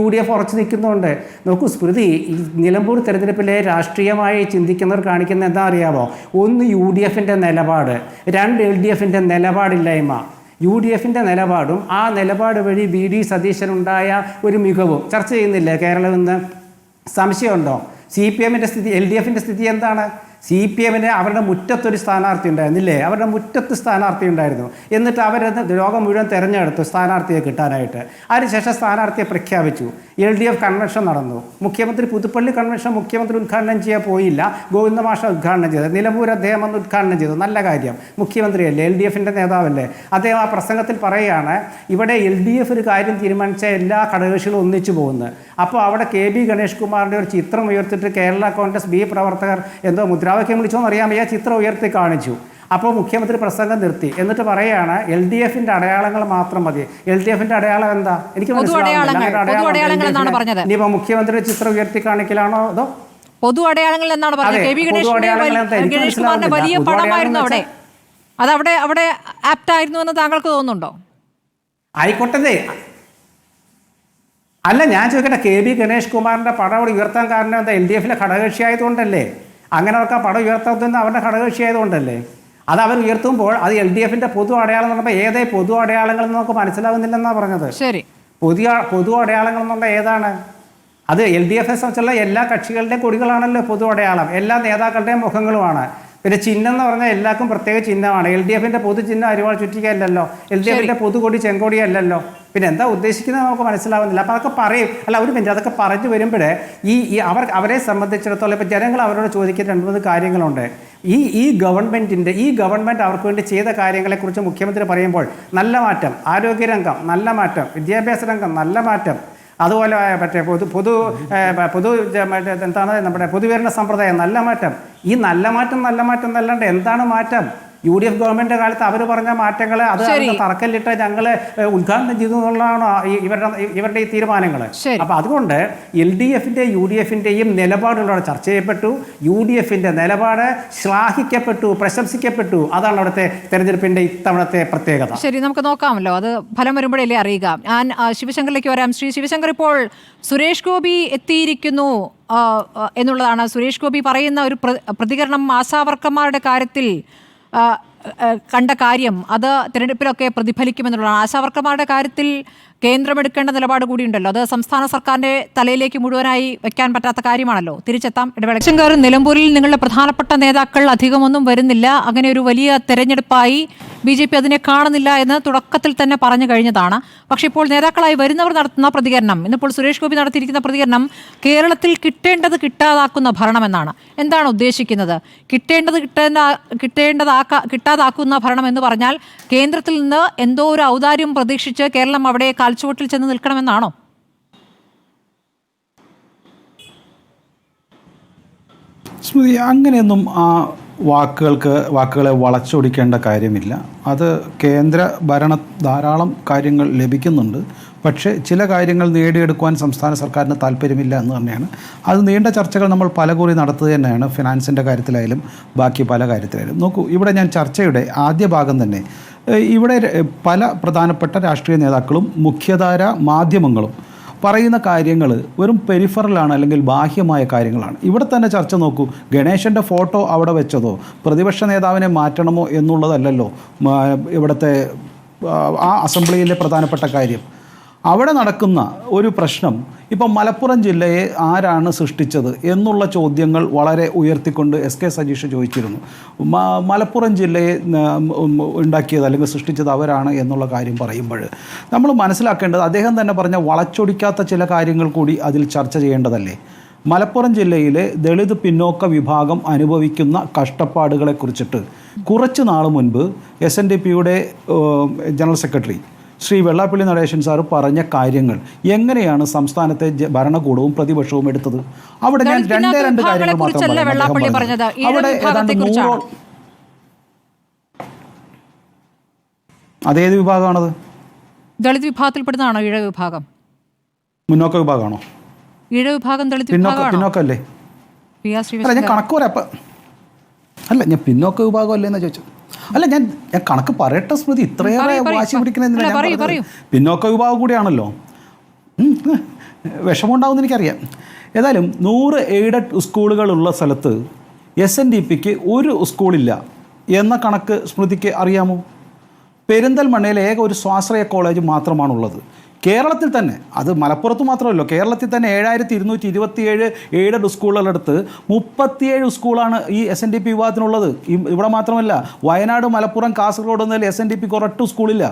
UDF ഉറച്ചു നിൽക്കുന്നുണ്ട്. നോക്കൂ സ്മൃതി, ഈ നിലമ്പൂർ തെരഞ്ഞെടുപ്പിലെ രാഷ്ട്രീയമായി ചിന്തിക്കുന്നവർ കാണിക്കുന്ന എന്താ അറിയാമോ? 1 UDF-ൻ്റെ നിലപാട്, 2 LDF-ൻ്റെ നിലപാടില്ലായ്മ. UDF-ൻ്റെ നിലപാടും ആ നിലപാട് വഴി VD സതീശനുണ്ടായ ഒരു മികവും ചർച്ച ചെയ്യുന്നില്ലേ കേരളം ഇന്ന്? സംശയമുണ്ടോ? CPM-ൻ്റെ സ്ഥിതി, LDF-ൻ്റെ സ്ഥിതി എന്താണ്? CPM-ന് അവരുടെ മുറ്റത്തൊരു സ്ഥാനാർത്ഥി ഉണ്ടായിരുന്നില്ലേ? അവരുടെ മുറ്റത്ത് സ്ഥാനാർത്ഥി ഉണ്ടായിരുന്നു. എന്നിട്ട് അവരത് ലോകം മുഴുവൻ തിരഞ്ഞെടുത്തു സ്ഥാനാർത്ഥിയെ കിട്ടാനായിട്ട്. അതിനുശേഷം സ്ഥാനാർത്ഥിയെ പ്രഖ്യാപിച്ചു. LDF കൺവെൻഷൻ നടന്നു. മുഖ്യമന്ത്രി പുതുപ്പള്ളി കൺവെൻഷൻ മുഖ്യമന്ത്രി ഉദ്ഘാടനം ചെയ്യാൻ പോയില്ല, ഗോവിന്ദ മാഷ ഉദ്ഘാടനം ചെയ്തത്. നിലമ്പൂർ അദ്ദേഹം വന്ന് ഉദ്ഘാടനം ചെയ്തു. നല്ല കാര്യം. മുഖ്യമന്ത്രിയല്ലേ, LDF-ൻ്റെ നേതാവല്ലേ. അദ്ദേഹം ആ പ്രസംഗത്തിൽ പറയുകയാണ്, ഇവിടെ LDF ഒരു കാര്യം തീരുമാനിച്ച എല്ലാ ഘടകകക്ഷികളും ഒന്നിച്ചു പോകുന്നത്. അപ്പോൾ അവിടെ KB ഗണേഷ് കുമാറിൻ്റെ ഒരു ചിത്രം ഉയർത്തിയിട്ട് കേരള കോൺഗ്രസ് B പ്രവർത്തകർ എന്തോ മുദ്രാവാക്യം വിളിച്ചോന്ന് അറിയാൻ വയ്യ, ചിത്രം ഉയർത്തി കാണിച്ചു. അപ്പോൾ മുഖ്യമന്ത്രി പ്രസംഗം നിർത്തി. എന്നിട്ട് പറയുകയാണ് LDF-ൻ്റെ അടയാളങ്ങൾ മാത്രം മതി. LDF-ൻ്റെ അടയാളം എന്താ? എനിക്ക് മനസ്സിലാവുന്നില്ല. ഇനിയിപ്പോൾ മുഖ്യമന്ത്രി ചിത്രം ഉയർത്തി കാണിക്കലാണോ അതോ പൊതു അടയാളങ്ങൾ എന്നാണ് പറഞ്ഞത്? KB ഗണേഷ് കുമാറിന്റെ വലിയ പടമായിരുന്നു അവിടെ. അത് അവിടെ ആപ്റ്റ് ആയിരുന്നു എന്ന് താങ്കൾക്ക് തോന്നുന്നുണ്ടോ? ആയിക്കോട്ടെ. അല്ല, ഞാൻ ചോദിക്കട്ടെ, KB ഗണേഷ് കുമാറിൻ്റെ പടം അവിടെ ഉയർത്താൻ കാരണം എന്താ? LDF-ലെ ഘടകകക്ഷി ആയതുകൊണ്ടല്ലേ? അങ്ങനെ അവർക്ക് ആ പടം ഉയർത്താത്തതെന്ന് അവരുടെ ഘടകകക്ഷി ആയതുകൊണ്ടല്ലേ? അത് അവർ ഉയർത്തുമ്പോൾ അത് LDF-ൻ്റെ പൊതു അടയാളം എന്ന് പറഞ്ഞപ്പോൾ ഏതേ പൊതു അടയാളങ്ങൾ നമുക്ക് മനസ്സിലാവുന്നില്ലെന്നാണ് പറഞ്ഞത്. ശരി, പൊതു അടയാളങ്ങൾ എന്നുള്ള ഏതാണ്? അത് LDF-നെ സംബന്ധിച്ചുള്ള എല്ലാ കക്ഷികളുടെയും കൊടികളാണല്ലോ പൊതു അടയാളം, എല്ലാ നേതാക്കളുടെയും മുഖങ്ങളുമാണ്. പിന്നെ ചിഹ്നം എന്ന് പറഞ്ഞാൽ എല്ലാവർക്കും പ്രത്യേക ചിഹ്നമാണ്. LDF-ൻ്റെ പൊതു ചിഹ്നം അരിവാൾ ചുറ്റിക്കയല്ലല്ലോ, LDF-ൻ്റെ പൊതുകൊടി ചെങ്കൊടിയല്ലല്ലോ. പിന്നെ എന്താ ഉദ്ദേശിക്കുന്നത് നമുക്ക് മനസ്സിലാവുന്നില്ല. അപ്പോൾ അതൊക്കെ പറയും. അല്ല, ഒരു മിനിറ്റ്, അതൊക്കെ പറഞ്ഞു വരുമ്പോൾ അവരെ സംബന്ധിച്ചിടത്തോളം ഇപ്പോൾ ജനങ്ങൾ അവരോട് ചോദിക്കുന്ന 2-3 കാര്യങ്ങളുണ്ട്. ഈ ഗവൺമെൻറ് അവർക്ക് വേണ്ടി ചെയ്ത കാര്യങ്ങളെക്കുറിച്ച് മുഖ്യമന്ത്രി പറയുമ്പോൾ നല്ല മാറ്റം, ആരോഗ്യരംഗം നല്ല മാറ്റം, വിദ്യാഭ്യാസ രംഗം നല്ല മാറ്റം, അതുപോലെ മറ്റേ എന്താണ് നമ്മുടെ പൊതുവിതരണ സമ്പ്രദായം, നല്ല മാറ്റം. ഈ നല്ല മാറ്റം എന്നല്ലാണ്ട് എന്താണ് മാറ്റം? UDF ഗവൺമെന്റ് കാലത്ത് അവർ പറഞ്ഞ മാറ്റങ്ങൾ അത് തറക്കല്ലിട്ട് ഞങ്ങൾ ഉദ്ഘാടനം ചെയ്തു എന്നുള്ളതാണ് ഇവരുടെ ഈ തീരുമാനങ്ങൾ. അപ്പൊ അതുകൊണ്ട് LDFന്റെയും UDFന്റെയും നിലപാടുകളോട് ചർച്ച ചെയ്യപ്പെട്ടു. UDFന്റെ നിലപാട് ശ്ലാഘിക്കപ്പെട്ടു, പ്രശംസിക്കപ്പെട്ടു. അതാണ് അവിടുത്തെ തെരഞ്ഞെടുപ്പിന്റെ ഇത്തവണത്തെ പ്രത്യേകത. ശരി, നമുക്ക് നോക്കാമല്ലോ, അത് ഫലം വരുമ്പോഴല്ലേ അറിയുക. ഞാൻ ശിവശങ്കറിലേക്ക് വരാം. ശ്രീ ശിവശങ്കർ, ഇപ്പോൾ സുരേഷ് ഗോപി എത്തിയിരിക്കുന്നു എന്നുള്ളതാണ്. സുരേഷ് ഗോപി പറയുന്ന ഒരു പ്രതികരണം ആശാവർക്കർമാരുടെ കാര്യത്തിൽ കണ്ട കാര്യം അത് തിരഞ്ഞെടുപ്പിലൊക്കെ പ്രതിഫലിക്കുമെന്നുള്ളതാണ്. ആശാവർക്കർമാരുടെ കാര്യത്തിൽ കേന്ദ്രം എടുക്കേണ്ട നിലപാട് കൂടിയുണ്ടല്ലോ. അത് സംസ്ഥാന സർക്കാരിന്റെ തലയിലേക്ക് മുഴുവനായി വെക്കാൻ പറ്റാത്ത കാര്യമാണല്ലോ. തിരിച്ചെത്താം. ഇടവേള. നിലമ്പൂരിൽ നിങ്ങളുടെ പ്രധാനപ്പെട്ട നേതാക്കൾ അധികമൊന്നും വരുന്നില്ല, അങ്ങനെ ഒരു വലിയ തെരഞ്ഞെടുപ്പായി BJP അതിനെ കാണുന്നില്ല എന്ന് തുടക്കത്തിൽ തന്നെ പറഞ്ഞു കഴിഞ്ഞതാണ്. പക്ഷേ ഇപ്പോൾ നേതാക്കളായി വരുന്നവർ നടത്തുന്ന പ്രതികരണം, ഇന്നിപ്പോൾ സുരേഷ് ഗോപി നടത്തിയിരിക്കുന്ന പ്രതികരണം കേരളത്തിൽ കിട്ടേണ്ടത് കിട്ടാതാക്കുന്ന ഭരണം എന്നാണ്. എന്താണ് ഉദ്ദേശിക്കുന്നത്? കിട്ടാതാക്കുന്ന ഭരണം എന്ന് പറഞ്ഞാൽ കേന്ദ്രത്തിൽ നിന്ന് എന്തോ ഒരു ഔദാര്യം പ്രതീക്ഷിച്ച് കേരളം അവിടെ കാൽച്ചുവട്ടിൽ ചെന്ന് നിൽക്കണമെന്നാണോ? സ്മൃതി, അങ്ങനെയൊന്നും ആ വാക്കുകളെ വളച്ചൊടിക്കേണ്ട കാര്യമില്ല. അത് കേന്ദ്ര ഭരണ ധാരാളം കാര്യങ്ങൾ ലഭിക്കുന്നുണ്ട്. പക്ഷേ ചില കാര്യങ്ങൾ നേടിയെടുക്കുവാൻ സംസ്ഥാന സർക്കാരിന് താല്പര്യമില്ല എന്ന് തന്നെയാണ്. അത് നീണ്ട ചർച്ചകൾ നമ്മൾ പലകുറി നടത്തുക തന്നെയാണ്, ഫിനാൻസിൻ്റെ കാര്യത്തിലായാലും ബാക്കി പല കാര്യത്തിലായാലും. നോക്കൂ, ഇവിടെ ഞാൻ ചർച്ചയുടെ ആദ്യ ഭാഗം തന്നെ ഇവിടെ പല പ്രധാനപ്പെട്ട രാഷ്ട്രീയ നേതാക്കളും മുഖ്യധാര മാധ്യമങ്ങളും പറയുന്ന കാര്യങ്ങൾ വെറും പെരിഫറലാണ്, അല്ലെങ്കിൽ ബാഹ്യമായ കാര്യങ്ങളാണ്. ഇവിടെ തന്നെ ചർച്ച നോക്കൂ, ഗണേശൻ്റെ ഫോട്ടോ അവിടെ വെച്ചതോ പ്രതിപക്ഷ നേതാവിനെ മാറ്റണമോ എന്നുള്ളതല്ലല്ലോ ഇവിടുത്തെ ആ അസംബ്ലിയിലെ പ്രധാനപ്പെട്ട കാര്യം. അവിടെ നടക്കുന്ന ഒരു പ്രശ്നം, ഇപ്പം മലപ്പുറം ജില്ലയെ ആരാണ് സൃഷ്ടിച്ചത് എന്നുള്ള ചോദ്യങ്ങൾ വളരെ ഉയർത്തിക്കൊണ്ട് SK സജീഷ് ചോദിച്ചിരുന്നു. മലപ്പുറം ജില്ലയെ ഉണ്ടാക്കിയത് അല്ലെങ്കിൽ സൃഷ്ടിച്ചത് അവരാണ് എന്നുള്ള കാര്യം പറയുമ്പോൾ നമ്മൾ മനസ്സിലാക്കേണ്ടത്, അദ്ദേഹം തന്നെ പറഞ്ഞ വളച്ചൊടിക്കാത്ത ചില കാര്യങ്ങൾ കൂടി അതിൽ ചർച്ച ചെയ്യേണ്ടതല്ലേ. മലപ്പുറം ജില്ലയിലെ ദളിത് പിന്നോക്ക വിഭാഗം അനുഭവിക്കുന്ന കഷ്ടപ്പാടുകളെക്കുറിച്ചിട്ട് കുറച്ച് നാൾ മുൻപ് SNDPയുടെ general secretary Shri Vellappally Natesan sir പറഞ്ഞ കാര്യങ്ങൾ എങ്ങനെയാണ് സംസ്ഥാനത്തെ ഭരണകൂടവും പ്രതിപക്ഷവും എടുത്തത്? അവിടെ ഞാൻ രണ്ട് കാര്യങ്ങൾ മാത്രം പറയാം. അവിടെ ഏതാണ്ട് 100 അതേത് വിഭാഗമാണത്? ദളിത് വിഭാഗത്തിൽപ്പെടുന്നതാണോ ഈഴ വിഭാഗം? മുന്നോക്ക വിഭാഗമാണോ? ഈഴ വിഭാഗം ദളിത് പിന്നോക്കല്ലേ? അല്ല, ഞാൻ കണക്ക് പറയാം. അല്ല, ഞാൻ പിന്നോക്ക വിഭാഗം അല്ലേന്നാ ചോദിച്ചു. അല്ല, ഞാൻ കണക്ക് പറയട്ടെ സ്മൃതി, ഇത്രയേറെ വാശി പിടിക്കണമെന്നില്ല. പിന്നോക്ക വിഭാഗം കൂടിയാണല്ലോ, വിഷമമുണ്ടാവുമെന്ന് എനിക്കറിയാം. ഏതായാലും 100 എയ്ഡഡ് സ്കൂളുകളുള്ള സ്ഥലത്ത് SNDPക്ക് ഒരു സ്കൂളില്ല എന്ന കണക്ക് സ്മൃതിക്ക് അറിയാമോ? പെരിന്തൽമണ്ണയിൽ ഒരു സ്വാശ്രയ കോളേജ് മാത്രമാണുള്ളത്. കേരളത്തിൽ തന്നെ, അത് മലപ്പുറത്ത് മാത്രമല്ലോ, കേരളത്തിൽ തന്നെ 7227 എയ്ഡഡ് സ്കൂളുകളടുത്ത് 37 സ്കൂളാണ് ഈ SNDP വിഭാഗത്തിനുള്ളത്. ഇവിടെ മാത്രമല്ല, വയനാട്, മലപ്പുറം, കാസർഗോഡ് എന്നതിൽ SNDPക്ക് ഒരൊറ്റ സ്കൂളില്ല.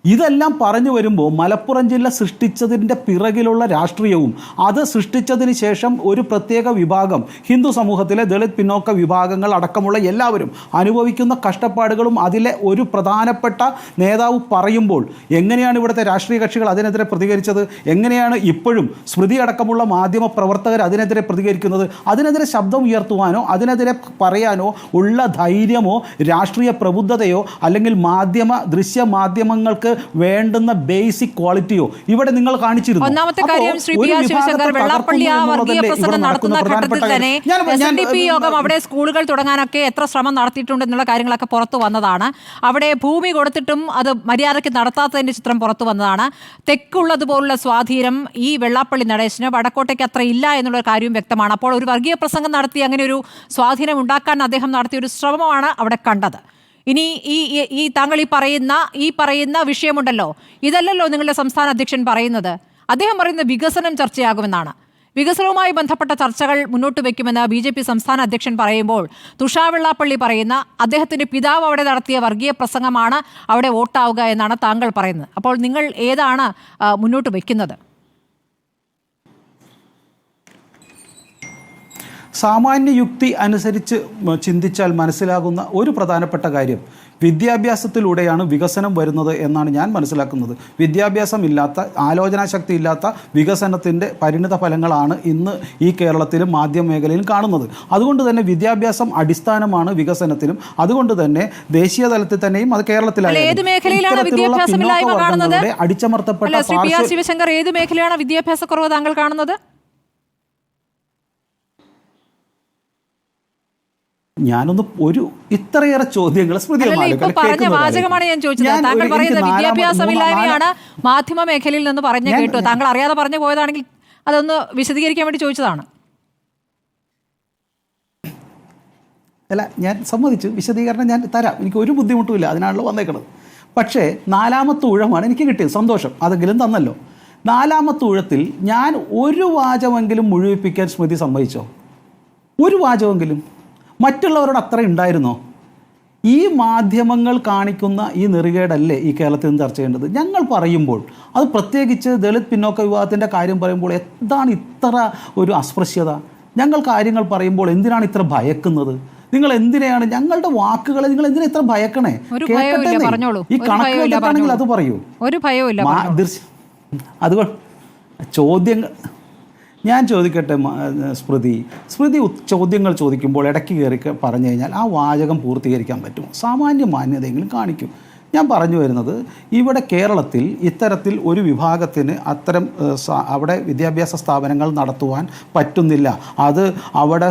ഇതെല്ലാം പറഞ്ഞു വരുമ്പോൾ മലപ്പുറം ജില്ല സൃഷ്ടിച്ചതിൻ്റെ പിറകിലുള്ള രാഷ്ട്രീയവും അത് സൃഷ്ടിച്ചതിന് ശേഷം ഒരു പ്രത്യേക വിഭാഗം ഹിന്ദു സമൂഹത്തിലെ ദളിത് പിന്നോക്ക വിഭാഗങ്ങൾ അടക്കമുള്ള എല്ലാവരും അനുഭവിക്കുന്ന കഷ്ടപ്പാടുകളും അതിലെ ഒരു പ്രധാനപ്പെട്ട നേതാവ് പറയുമ്പോൾ എങ്ങനെയാണ് ഇവിടുത്തെ രാഷ്ട്രീയ കക്ഷികൾ അതിനെതിരെ പ്രതികരിച്ചത്? എങ്ങനെയാണ് ഇപ്പോഴും സ്മൃതി അടക്കമുള്ള മാധ്യമ പ്രവർത്തകർ അതിനെതിരെ പ്രതികരിക്കുന്നത്? അതിനെതിരെ ശബ്ദം ഉയർത്തുവാനോ അതിനെതിരെ പറയാനോ ഉള്ള ധൈര്യമോ രാഷ്ട്രീയ പ്രബുദ്ധതയോ അല്ലെങ്കിൽ ദൃശ്യ മാധ്യമങ്ങൾക്ക് വേണ്ടുന്ന ബേസിക് ക്വാളിറ്റിയോ ഇവിടെ നിങ്ങൾ കാണിച്ചിരുന്നു. ഒന്നാമത്തെ കാര്യം, ശ്രീ പി ആർ ശിവശങ്കർ, വെള്ളാപ്പള്ളി ആ വർഗീയ പ്രസംഗം നടത്തുന്ന ഘട്ടത്തിൽ തന്നെ SNDP യോഗം അവിടെ സ്കൂളുകൾ തുടങ്ങാനൊക്കെ എത്ര ശ്രമം നടത്തിയിട്ടുണ്ടെന്നുള്ള കാര്യങ്ങളൊക്കെ പുറത്തു വന്നതാണ്. അവിടെ ഭൂമി കൊടുത്തിട്ടും അത് മര്യാദയ്ക്ക് നടത്താത്തതിന്റെ ചിത്രം പുറത്തു വന്നതാണ്. തെക്കുള്ളതുപോലുള്ള സ്വാധീനം ഈ വെള്ളാപ്പള്ളി നടേശന് വടക്കോട്ടേക്ക് അത്ര ഇല്ല എന്നുള്ള കാര്യവും വ്യക്തമാണ്. അപ്പോൾ ഒരു വർഗീയ പ്രസംഗം നടത്തി അങ്ങനെ ഒരു സ്വാധീനം ഉണ്ടാക്കാൻ അദ്ദേഹം നടത്തിയ ഒരു ശ്രമമാണ് അവിടെ കണ്ടത്. ഇനി ഈ താങ്കൾ ഈ പറയുന്ന വിഷയമുണ്ടല്ലോ, ഇതല്ലല്ലോ നിങ്ങളുടെ സംസ്ഥാന അധ്യക്ഷൻ പറയുന്നത്. അദ്ദേഹം പറയുന്നത് വികസനം ചർച്ചയാകുമെന്നാണ്. വികസനവുമായി ബന്ധപ്പെട്ട ചർച്ചകൾ മുന്നോട്ട് വയ്ക്കുമെന്ന് BJP സംസ്ഥാന അധ്യക്ഷൻ പറയുമ്പോൾ തുഷാർ വെള്ളാപ്പള്ളി പറയുന്ന അദ്ദേഹത്തിൻ്റെ പിതാവ് അവിടെ നടത്തിയ വർഗീയ പ്രസംഗമാണ് അവിടെ വോട്ടാവുക എന്നാണ് താങ്കൾ പറയുന്നത്. അപ്പോൾ നിങ്ങൾ ഏതാണ് മുന്നോട്ട് വയ്ക്കുന്നത്? സാമാന്യ യുക്തി അനുസരിച്ച് ചിന്തിച്ചാൽ മനസ്സിലാകുന്ന ഒരു പ്രധാനപ്പെട്ട കാര്യം, വിദ്യാഭ്യാസത്തിലൂടെയാണ് വികസനം വരുന്നത് എന്നാണ് ഞാൻ മനസ്സിലാക്കുന്നത്. വിദ്യാഭ്യാസമില്ലാത്ത, ആലോചനാശക്തി ഇല്ലാത്ത വികസനത്തിൻ്റെ പരിണിത ഫലങ്ങളാണ് ഇന്ന് ഈ കേരളത്തിലും മാധ്യമ മേഖലയിലും കാണുന്നത്. അതുകൊണ്ട് തന്നെ വിദ്യാഭ്യാസം അടിസ്ഥാനമാണ് വികസനത്തിനും. അതുകൊണ്ട് തന്നെ ദേശീയ തലത്തിൽ തന്നെയും അത് അടിച്ചമർത്തപ്പെട്ട ശിവശങ്കർ, ഏത് മേഖലയാണ് വിദ്യാഭ്യാസക്കുറവ് താങ്കൾ കാണുന്നത്? ഞാനൊന്ന് ഒരു ഇത്രയേറെ ചോദ്യങ്ങൾ പറഞ്ഞ വാചകമാണ് ഞാൻ ചോദിച്ചത്. താങ്കൾ പറയുന്നത് വിദ്യാഭ്യാസമില്ലായ്മയാണ് മാധ്യമ മേഖലയിൽ നിന്ന് പറഞ്ഞു കേട്ടു. താങ്കൾ അറിയാതെ പറഞ്ഞു പോയതാണെങ്കിൽ അതൊന്ന് വിശദീകരിക്കാൻ വേണ്ടി ചോദിച്ചതാണ്. അല്ല, ഞാൻ സമ്മതിച്ചു, വിശദീകരണം ഞാൻ തരാം, എനിക്ക് ഒരു ബുദ്ധിമുട്ടുമില്ല, അതിനാണല്ലോ വന്നേക്കുന്നത്. പക്ഷേ 4ാമത്തെ ഊഴമാണ് എനിക്ക് കിട്ടിയത്, സന്തോഷം, അതെങ്കിലും തന്നല്ലോ. 4ാമത്തെ ഊഴത്തിൽ ഞാൻ ഒരു വാചകമെങ്കിലും മുഴുവിപ്പിക്കാൻ സ്മൃതി സമ്മതിച്ചോ? ഒരു വാചകമെങ്കിലും? മറ്റുള്ളവരോട് അത്ര ഉണ്ടായിരുന്നോ? ഈ മാധ്യമങ്ങൾ കാണിക്കുന്ന ഈ നെറികേടല്ലേ ഈ കേരളത്തിൽ നിന്ന് ചർച്ച ചെയ്യേണ്ടത്? ഞങ്ങൾ പറയുമ്പോൾ, അത് പ്രത്യേകിച്ച് ദളിത് പിന്നോക്ക വിഭാഗത്തിൻ്റെ കാര്യം പറയുമ്പോൾ എന്താണ് ഇത്ര ഒരു അസ്പൃശ്യത? ഞങ്ങൾ കാര്യങ്ങൾ പറയുമ്പോൾ എന്തിനാണ് ഇത്ര ഭയക്കുന്നത്? നിങ്ങൾ എന്തിനാണ് ഞങ്ങളുടെ വാക്കുകളെ നിങ്ങൾ എന്തിനാ ഇത്ര ഭയക്കണേ? ഈ കണക്കുകൾ അത് പറയൂ. അതുകൊണ്ട് ചോദ്യങ്ങൾ ഞാൻ ചോദിക്കട്ടെ സ്മൃതി ചോദ്യങ്ങൾ ചോദിക്കുമ്പോൾ ഇടയ്ക്ക് കയറി പറഞ്ഞു കഴിഞ്ഞാൽ ആ വാചകം പൂർത്തീകരിക്കാൻ പറ്റുമോ? സാമാന്യ മാന്യതയെങ്കിലും കാണിക്കും. ഞാൻ പറഞ്ഞു വരുന്നത്, ഇവിടെ കേരളത്തിൽ ഇത്തരത്തിൽ ഒരു വിഭാഗത്തിന് അത്തരം അവിടെ വിദ്യാഭ്യാസ സ്ഥാപനങ്ങൾ നടത്തുവാൻ പറ്റുന്നില്ല. അത് അവിടെ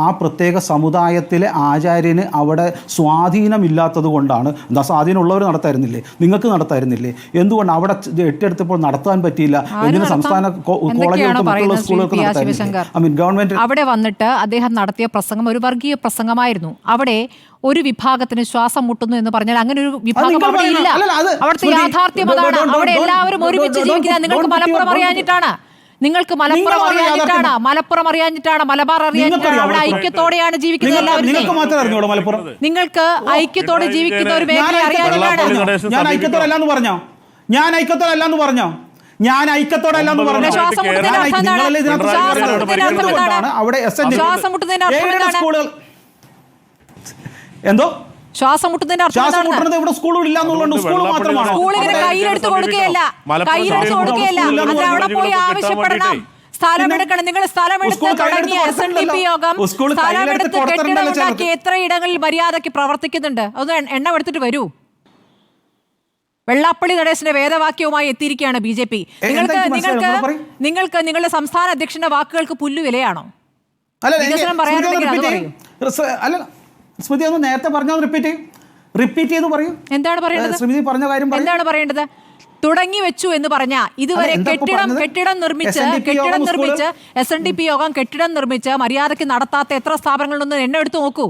ആ പ്രത്യേക സമുദായത്തിലെ ആചാര്യന് അവിടെ സ്വാധീനമില്ലാത്തത് കൊണ്ടാണ്. എന്താ, സ്വാധീനമുള്ളവർ നടത്തായിരുന്നില്ലേ? നിങ്ങൾക്ക് നടത്തായിരുന്നില്ലേ? എന്തുകൊണ്ട് അവിടെ ഏറ്റെടുത്തപ്പോൾ നടത്താൻ പറ്റിയില്ല? എന്തിന് സംസ്ഥാന കോളേജുകൾക്ക് മറ്റുള്ള സ്കൂളുകൾക്ക് നടത്താൻ? ഗവൺമെന്റ് അവിടെ വന്നിട്ട് അദ്ദേഹം നടത്തിയ പ്രസംഗം ഒരു വർഗീയ പ്രസംഗമായിരുന്നു. അവിടെ ഒരു വിഭാഗത്തിന് ശ്വാസം മുട്ടുന്നു എന്ന് പറഞ്ഞാൽ അങ്ങനെ ഒരു വിഭാഗം അവിടെ ഇല്ല. അവിടുത്തെ യാഥാർത്ഥ്യം അതാണ്. അവിടെ എല്ലാവരും ഒരുമിച്ച് ജീവിക്കുന്ന. നിങ്ങൾക്ക് മലപ്പുറം അറിയാഞ്ഞിട്ടാണ്, മലപ്പുറം അറിയാഞ്ഞിട്ടാണ്, മലബാർ അറിയാഞ്ഞിട്ടാണ്. അവിടെ ഐക്യത്തോടെയാണ് ജീവിക്കുന്നത് എല്ലാവരും. നിങ്ങൾക്ക് ഐക്യത്തോടെ ജീവിക്കുന്ന ഒരു മേഖല അറിയാഞ്ഞിട്ടാണ്. ഞാൻ ഐക്യത്തോടെ അല്ലാന്ന് പറഞ്ഞോ? എന്തോ ശ്വാസം മുട്ടുന്നതിന്റെ അർത്ഥം ഇവിടെ സ്കൂളുകളില്ല എന്നുള്ളതുകൊണ്ട് സ്കൂൾ മാത്രമാണ്. സ്കൂളിങ്ങനെ കയ്യിലെടുത്ത് കൊടുക്കുകയല്ല. അവിടെ പോയി ആവശ്യപ്പെടണം, സ്ഥലമെടുക്കണം. നിങ്ങൾ സ്ഥലമെടുത്ത് തുടങ്ങിയ SNDP യോഗം സ്ഥലമെടുത്ത് കെട്ടിടമുണ്ടാക്കി എത്ര ഇടങ്ങളിൽ മര്യാദയ്ക്ക് പ്രവർത്തിക്കുന്നുണ്ട്? അതൊന്ന് എണ്ണം എടുത്തിട്ട് വരൂ. വെള്ളാപ്പള്ളി നടേശന്റെ വേദവാക്യവുമായി എത്തിയിരിക്കുകയാണ് BJP. നിങ്ങൾക്ക് നിങ്ങളുടെ സംസ്ഥാന അധ്യക്ഷന്റെ വാക്കുകൾക്ക് പുല്ലുവിലയാണോ? വികസനം പറയാനുണ്ടെങ്കിൽ അത് പറയൂ. സ്മൃതി ഒന്ന് നേരത്തെ പറഞ്ഞത് റിപ്പീറ്റ് ചെയ്ത് പറയൂ. എന്താണ് പറയേണ്ടത്? സ്മൃതി പറഞ്ഞ കാര്യം എന്താണ് പറയേണ്ടത്? തുടങ്ങി വെച്ചു എന്ന് പറഞ്ഞ ഇതുവരെ കെട്ടിടം നിർമ്മിച്ച് SNDP യോഗം കെട്ടിടം നിർമ്മിച്ച് മര്യാദയ്ക്ക് നടത്താത്ത എത്ര സ്ഥാപനങ്ങളൊന്നും എണ്ണ എടുത്തു നോക്കൂ.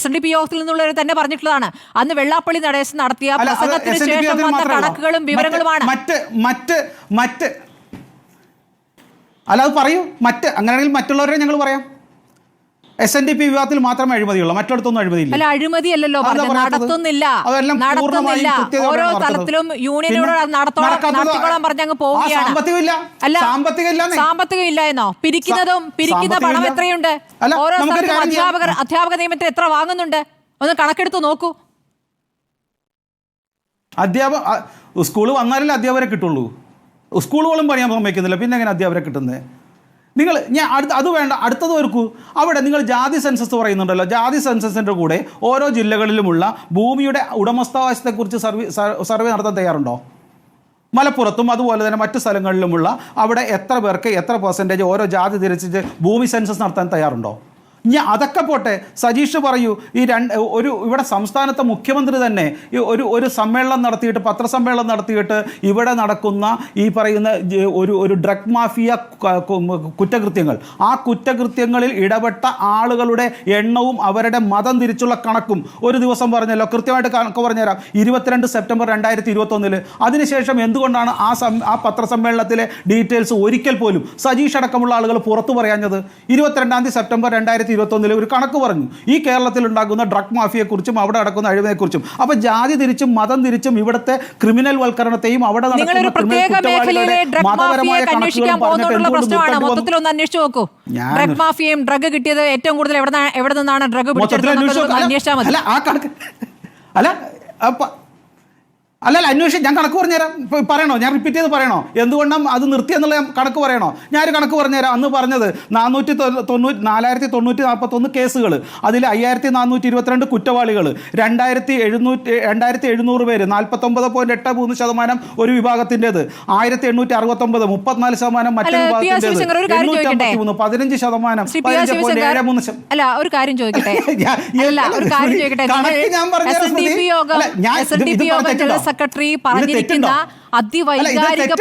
SNDP യോഗത്തിൽ നിന്നുള്ളവർ തന്നെ പറഞ്ഞിട്ടുള്ളതാണ്. അന്ന് വെള്ളാപ്പള്ളി നടേശൻ നടത്തിയ പ്രസംഗത്തിന് ശേഷം വന്ന കണക്കുകളും വിവരങ്ങളുമാണ്. അല്ല, അത് പറയൂ. അങ്ങനെയാണെങ്കിൽ മറ്റുള്ളവരെ ഞങ്ങൾ പറയാം. SNDP വിഭാഗത്തിൽ മാത്രമേ അഴിമതിയുള്ളൂ, മറ്റിടത്തൊന്നും അഴിമതിയില്ല. അല്ല, അഴിമതിയല്ലല്ലോ നടത്തുന്നില്ല. ഓരോ തലത്തിലും യൂണിയനോട് നടത്തോളം പറഞ്ഞങ്ങ് പോവുകയാണ്. സാമ്പത്തികം ഇല്ല എന്നോ? പിരിക്കുന്ന പണം എത്രയുണ്ട്? ഓരോ സ്ഥലത്തും അധ്യാപക നിയമത്തിൽ എത്ര വാങ്ങുന്നുണ്ട്? ഒന്ന് കണക്കെടുത്ത് നോക്കൂ. സ്കൂൾ വന്നാലല്ലേ അധ്യാപകരെ കിട്ടുള്ളൂ. സ്കൂളുകളും പണിയാൻ സമ്മതിക്കുന്നില്ല, പിന്നെ എങ്ങനെ അധ്യാപകരെ കിട്ടുന്നത്? അത് വേണ്ട, അടുത്തത് ഓർക്കൂ. അവിടെ നിങ്ങൾ ജാതി സെൻസസ് പറയുന്നുണ്ടല്ലോ. ജാതി സെൻസസിൻ്റെ കൂടെ ഓരോ ജില്ലകളിലുമുള്ള ഭൂമിയുടെ ഉടമസ്ഥാവകാശത്തെക്കുറിച്ച് സർവേ നടത്താൻ തയ്യാറുണ്ടോ? മലപ്പുറത്തും അതുപോലെ തന്നെ മറ്റു സ്ഥലങ്ങളിലുമുള്ള അവിടെ എത്ര പേർക്ക് എത്ര പെർസെൻറ്റേജ് ഓരോ ജാതി തിരിച്ച് ഭൂമി സെൻസസ് നടത്താൻ തയ്യാറുണ്ടോ? അതൊക്കെ പോട്ടെ, സജീഷ് പറയൂ. ഇവിടെ സംസ്ഥാനത്തെ മുഖ്യമന്ത്രി തന്നെ ഒരു സമ്മേളനം നടത്തിയിട്ട്, പത്രസമ്മേളനം നടത്തിയിട്ട് ഇവിടെ നടക്കുന്ന ഈ പറയുന്ന ഒരു ഡ്രഗ് മാഫിയ കുറ്റകൃത്യങ്ങൾ, ആ കുറ്റകൃത്യങ്ങളിൽ ഇടപെട്ട ആളുകളുടെ എണ്ണവും അവരുടെ മതം തിരിച്ചുള്ള കണക്കും ഒരു ദിവസം പറഞ്ഞല്ലോ. കൃത്യമായിട്ട് കണക്ക് പറഞ്ഞുതരാം. 22 സെപ്റ്റംബർ 2021. അതിനുശേഷം എന്തുകൊണ്ടാണ് ആ പത്രസമ്മേളനത്തിലെ ഡീറ്റെയിൽസ് ഒരിക്കൽ പോലും സജീഷ് അടക്കമുള്ള ആളുകൾ പുറത്തു പറയാഞ്ഞത്? 22 സെപ്റ്റംബർ 2021 2021 ഒരു കണക്ക് പറഞ്ഞു ഈ കേരളത്തിൽ ഉണ്ടാകുന്ന ഡ്രഗ് മാഫിയെക്കുറിച്ചും അവിടെ നടക്കുന്ന അഴിമതിയെക്കുറിച്ചും. അപ്പോൾ ജാതി തിരിച്ചും മതം തിരിച്ചും ഇവിടുത്തെ ക്രിമിനൽ വൽക്കരണത്തെയും അവിടെ നടക്കുന്ന മൊത്തത്തിലൊന്ന് അന്വേഷിച്ചു നോക്കൂ. ഡ്രഗ് മാഫിയയും ഡ്രഗ് കിട്ടിയത് ഏറ്റവും കൂടുതൽ എവിടെ നിന്നാണ് ഡ്രഗ് പിടിച്ചെടുത്തത് അന്വേഷിച്ചാൽ മതി. ആ കണക്ക് അല്ല അന്വേഷിച്ച് ഞാൻ കണക്ക് പറഞ്ഞുതരാം. പറയണോ? ഞാൻ റിപ്പീറ്റ് ചെയ്ത് പറയണോ എന്തുകൊണ്ടാണ് അത് നിർത്തിയെന്നുള്ള കണക്ക് പറയണോ? ഞാനൊരു കണക്ക് പറഞ്ഞുതരാം. അന്ന് പറഞ്ഞത് 4941 കേസുകൾ, അതിൽ 5422 കുറ്റവാളികൾ, 2700 പേര്, 49.83% ഒരു വിഭാഗത്തിൻ്റെത്, 1869 34% മറ്റൊരു വിഭാഗത്തിൻ്റെത്, 853 15%, 15.73%. അല്ല ഒരു കാര്യം ചോദിക്കട്ടെ, കണക്ക് ഞാൻ പറഞ്ഞു സെക്രട്ടറി പറഞ്ഞിരിക്കുന്ന അതിവൈകാരിക